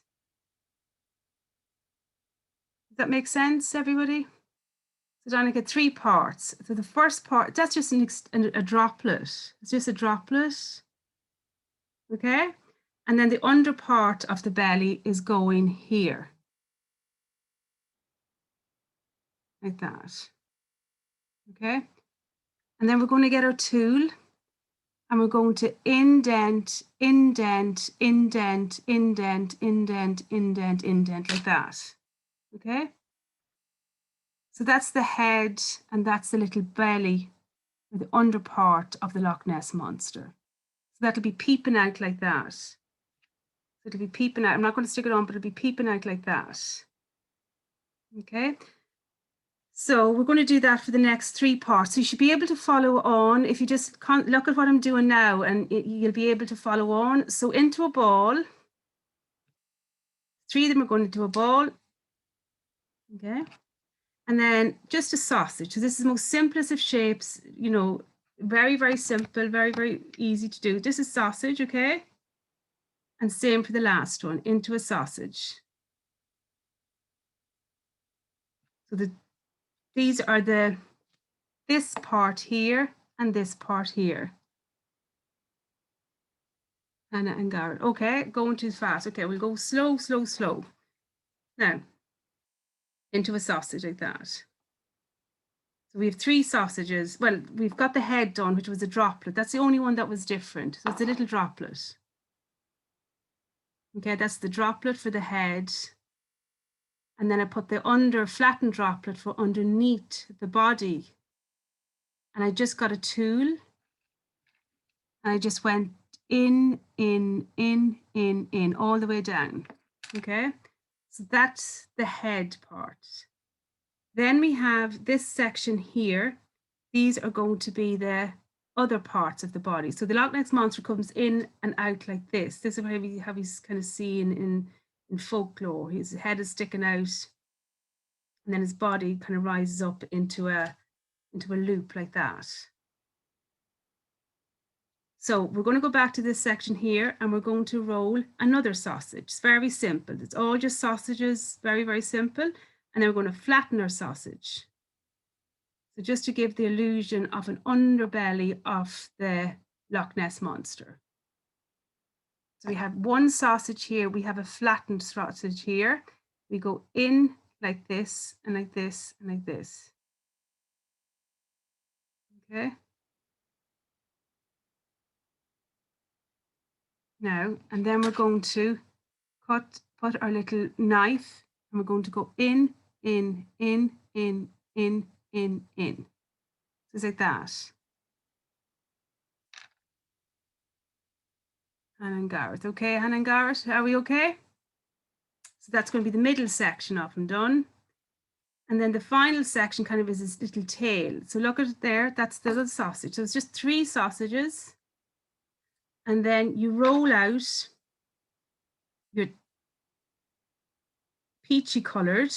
Does that make sense, everybody? So Donica, 3 parts. So the first part, that's just a droplet. It's just a droplet. Okay, and then the under part of the belly is going here, like that. Okay, and then we're going to get our tool and we're going to indent, indent, indent, indent, indent, indent, indent, like that. Okay, so that's the head and that's the little belly, or the under part of the Loch Ness Monster. So that'll be peeping out like that. So it'll be peeping out. I'm not going to stick it on, but it'll be peeping out like that. Okay. So we're going to do that for the next 3 parts. So you should be able to follow on if you just look at what I'm doing now, and you'll be able to follow on. So into a ball, 3 of them are going into a ball. Okay. And then just a sausage. So this is the most simplest of shapes, you know, very, very simple, very, very easy to do. This is sausage, okay? And same for the last one, into a sausage. So these are this part here and this part here. Hannah and Garrett. Okay, going too fast. Okay, we'll go slow, slow, slow. Now, into a sausage like that. So we have 3 sausages. Well, we've got the head done, which was a droplet. That's the only one that was different. So it's a little droplet. Okay, that's the droplet for the head. And then I put the flattened droplet for underneath the body. And I just got a tool. And I just went in, all the way down. Okay, so that's the head part. Then we have this section here. These are going to be the other parts of the body. So the Loch Ness Monster comes in and out like this. This is how he's kind of seen in folklore. His head is sticking out, and then his body kind of rises up into a loop like that. So we're going to go back to this section here, and we're going to roll another sausage. It's very simple. It's all just sausages, very, very simple. And then we're going to flatten our sausage. So just to give the illusion of an underbelly of the Loch Ness Monster. So we have one sausage here. We have a flattened sausage here. We go in like this and like this and like this. Okay. Now, and then we're going to put our little knife, and we're going to go in. Just like that. Hannah and Gareth. Okay, Hannah and Gareth, are we okay? So that's going to be the middle section of them done. And then the final section kind of is this little tail. So look at it there, that's the little sausage. So it's just 3 sausages. And then you roll out your peachy colored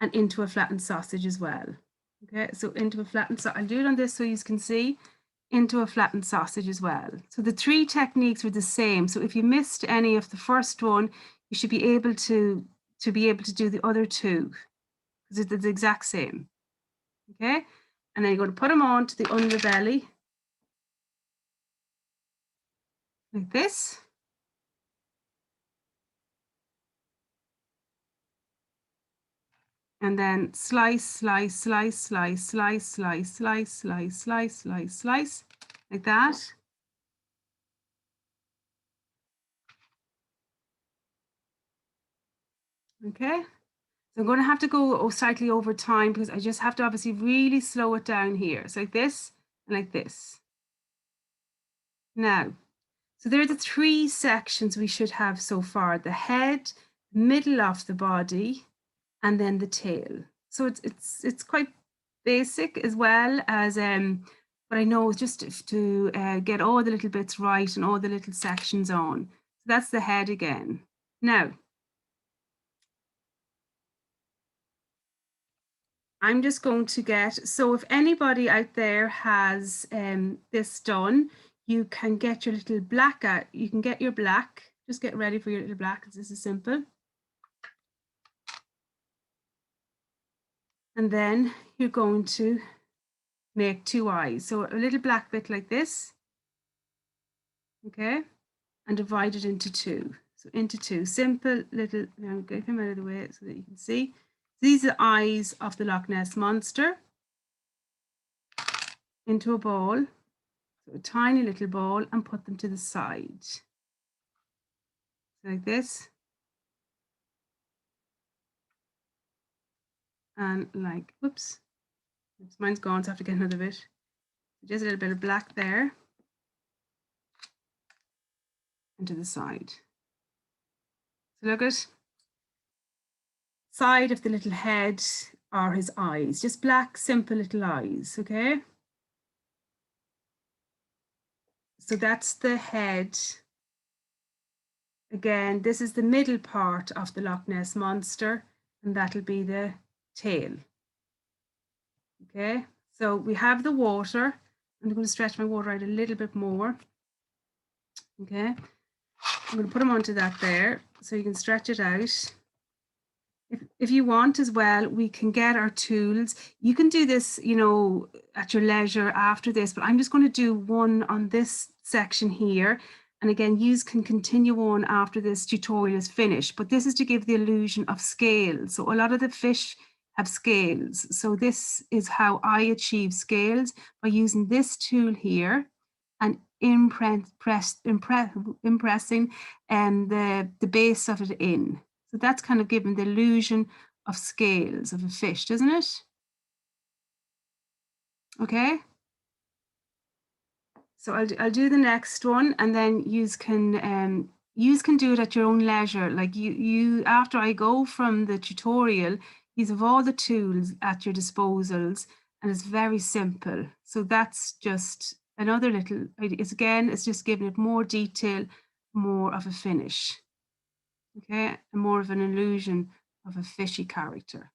and into a flattened sausage as well. Okay, so into a flattened sausage. I'll do it on this so you can see. Into a flattened sausage as well. So the 3 techniques were the same. So if you missed any of the first one, you should be able to do the other 2, because it's the exact same. Okay, and then you're going to put them on to the underbelly like this. And then slice, slice, slice, slice, slice, slice, slice, slice, slice, slice, slice, like that. Okay, so I'm going to have to go slightly over time because I just have to obviously really slow it down here. So like this and like this. Now, so there are the 3 sections we should have so far: the head, middle of the body, and then the tail. So it's quite basic as well as, but but I know just to get all the little bits right and all the little sections on. So that's the head again. Now, I'm just going to get, so if anybody out there has this done, you can get your little black out. You can get your black. Just get ready for your little black, because this is simple. And then you're going to make 2 eyes. So a little black bit like this, okay, and divide it into 2. So into 2, simple little, now get him out of the way so that you can see. These are eyes of the Loch Ness Monster into a ball, so a tiny little ball, and put them to the side. Like this. And like, oops, mine's gone, so I have to get another bit. Just a little bit of black there. And to the side. So look at side of the little head are his eyes, just black, simple little eyes, okay? So that's the head. Again, this is the middle part of the Loch Ness Monster, and that'll be the tail. Okay, so we have the water. I'm going to stretch my water out a little bit more. Okay, I'm going to put them onto that there, so you can stretch it out. If you want as well, we can get our tools. You can do this, you know, at your leisure after this, but I'm just going to do one on this section here. And again, you can continue on after this tutorial is finished, but this is to give the illusion of scales. So a lot of the fish have scales. So this is how I achieve scales, by using this tool here and impressing the base of it in. So that's kind of giving the illusion of scales of a fish, doesn't it? Okay. So I'll do the next one, and then you can do it at your own leisure. Like you after I go from the tutorial, you have all the tools at your disposals, and it's very simple. So that's just another little. It's just giving it more detail, more of a finish. Okay, and more of an illusion of a fishy character.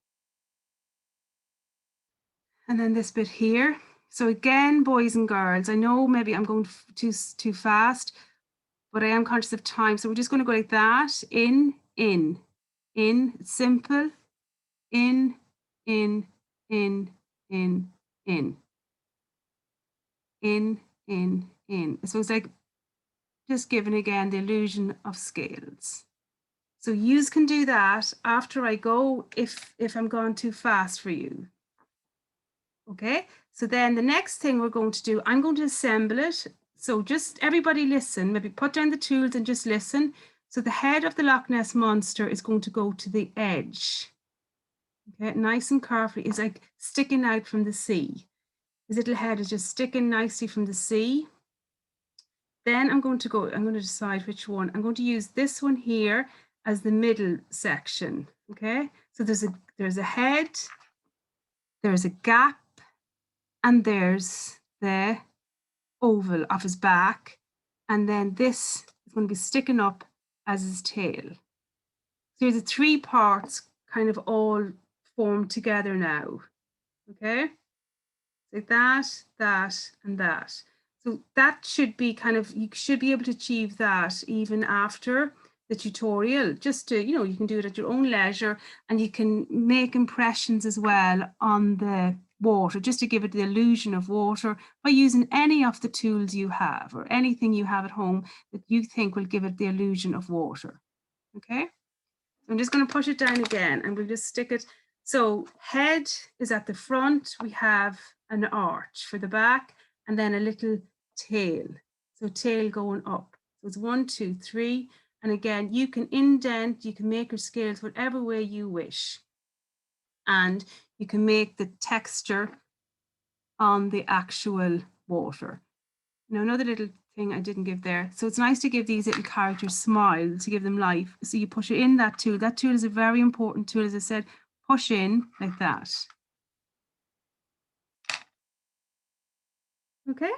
And then this bit here. So again, boys and girls, I know maybe I'm going too fast, but I am conscious of time. So we're just going to go like that, in, simple, in, in, in, in, in. So it's like just giving again the illusion of scales. So you can do that after I go if I'm going too fast for you. Okay, so then the next thing we're going to do, I'm going to assemble it. So just everybody listen, maybe put down the tools and just listen. So the head of the Loch Ness Monster is going to go to the edge. Okay, nice and carefully. It's like sticking out from the sea. His little head is just sticking nicely from the sea. Then I'm going to decide which one. I'm going to use this one here as the middle section. Okay, so there's a head, there's a gap, and there's the oval of his back, and then this is going to be sticking up as his tail. So there's the 3 parts kind of all formed together now. Okay, like that, and that. So that should be kind of, you should be able to achieve that even after the tutorial, just to, you know, you can do it at your own leisure, and you can make impressions as well on the water, just to give it the illusion of water by using any of the tools you have or anything you have at home that you think will give it the illusion of water. Okay, so I'm just going to push it down again, and we'll just stick it. So head is at the front, we have an arch for the back, and then a little tail. So tail going up. So it's 1, 2, 3. And again, you can indent, you can make your scales whatever way you wish. And you can make the texture on the actual water. Now, another little thing I didn't give there. So it's nice to give these little characters smile, to give them life. So you push it in that tool. That tool is a very important tool, as I said, push in like that. Okay.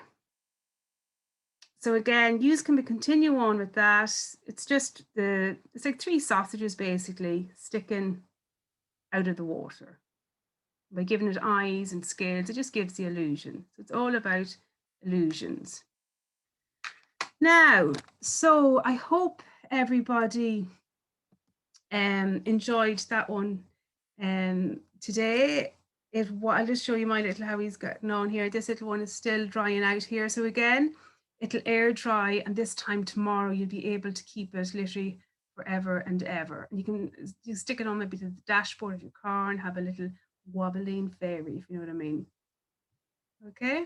So again, you can continue on with that. It's just it's like three sausages basically sticking out of the water. By giving it eyes and scales, it just gives the illusion. So it's all about illusions. Now, so I hope everybody enjoyed that one today. I'll just show you my little how he's gotten on here. This little one is still drying out here. So again, it'll air dry, and this time tomorrow you'll be able to keep it literally forever and ever. And you stick it on maybe to the dashboard of your car and have a little wobbling fairy, if you know what I mean. Okay.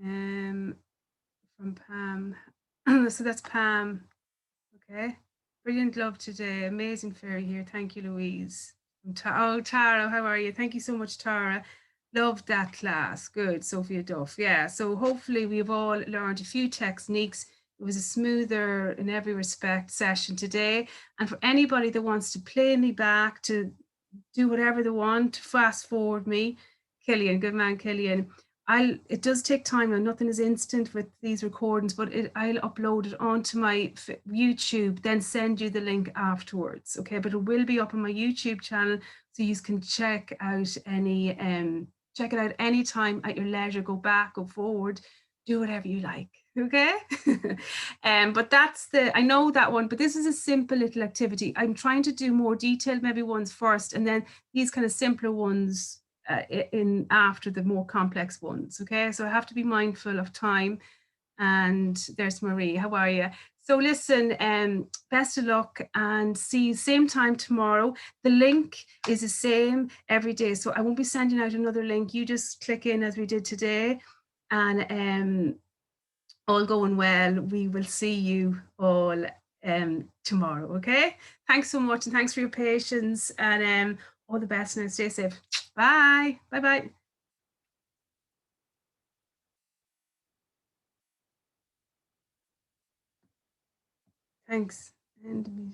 Um, from Pam. So that's Pam. Okay. Brilliant love today. Amazing fairy here. Thank you, Louise. Oh, Tara, how are you? Thank you so much, Tara. Loved that class. Good, Sophia Duff. Yeah, so hopefully we've all learned a few techniques. It was a smoother, in every respect, session today. And for anybody that wants to play me back, to do whatever they want, fast forward me, Killian, good man, Killian. It does take time and nothing is instant with these recordings, but I'll upload it onto my YouTube, then send you the link afterwards. Okay, but it will be up on my YouTube channel, so you can check it out anytime at your leisure. Go back, go forward, do whatever you like. Okay. But I know that one, but this is a simple little activity. I'm trying to do more detailed maybe ones first, and then these kind of simpler ones in after the more complex ones. Okay, so I have to be mindful of time. And there's Marie. How are you? So listen, best of luck, and see you same time tomorrow. The link is the same every day, so I won't be sending out another link. You just click in as we did today, and all going well, we will see you all tomorrow. Okay. Thanks so much, and thanks for your patience, and all the best now. Stay safe. Bye. Bye bye. Thanks. End meeting.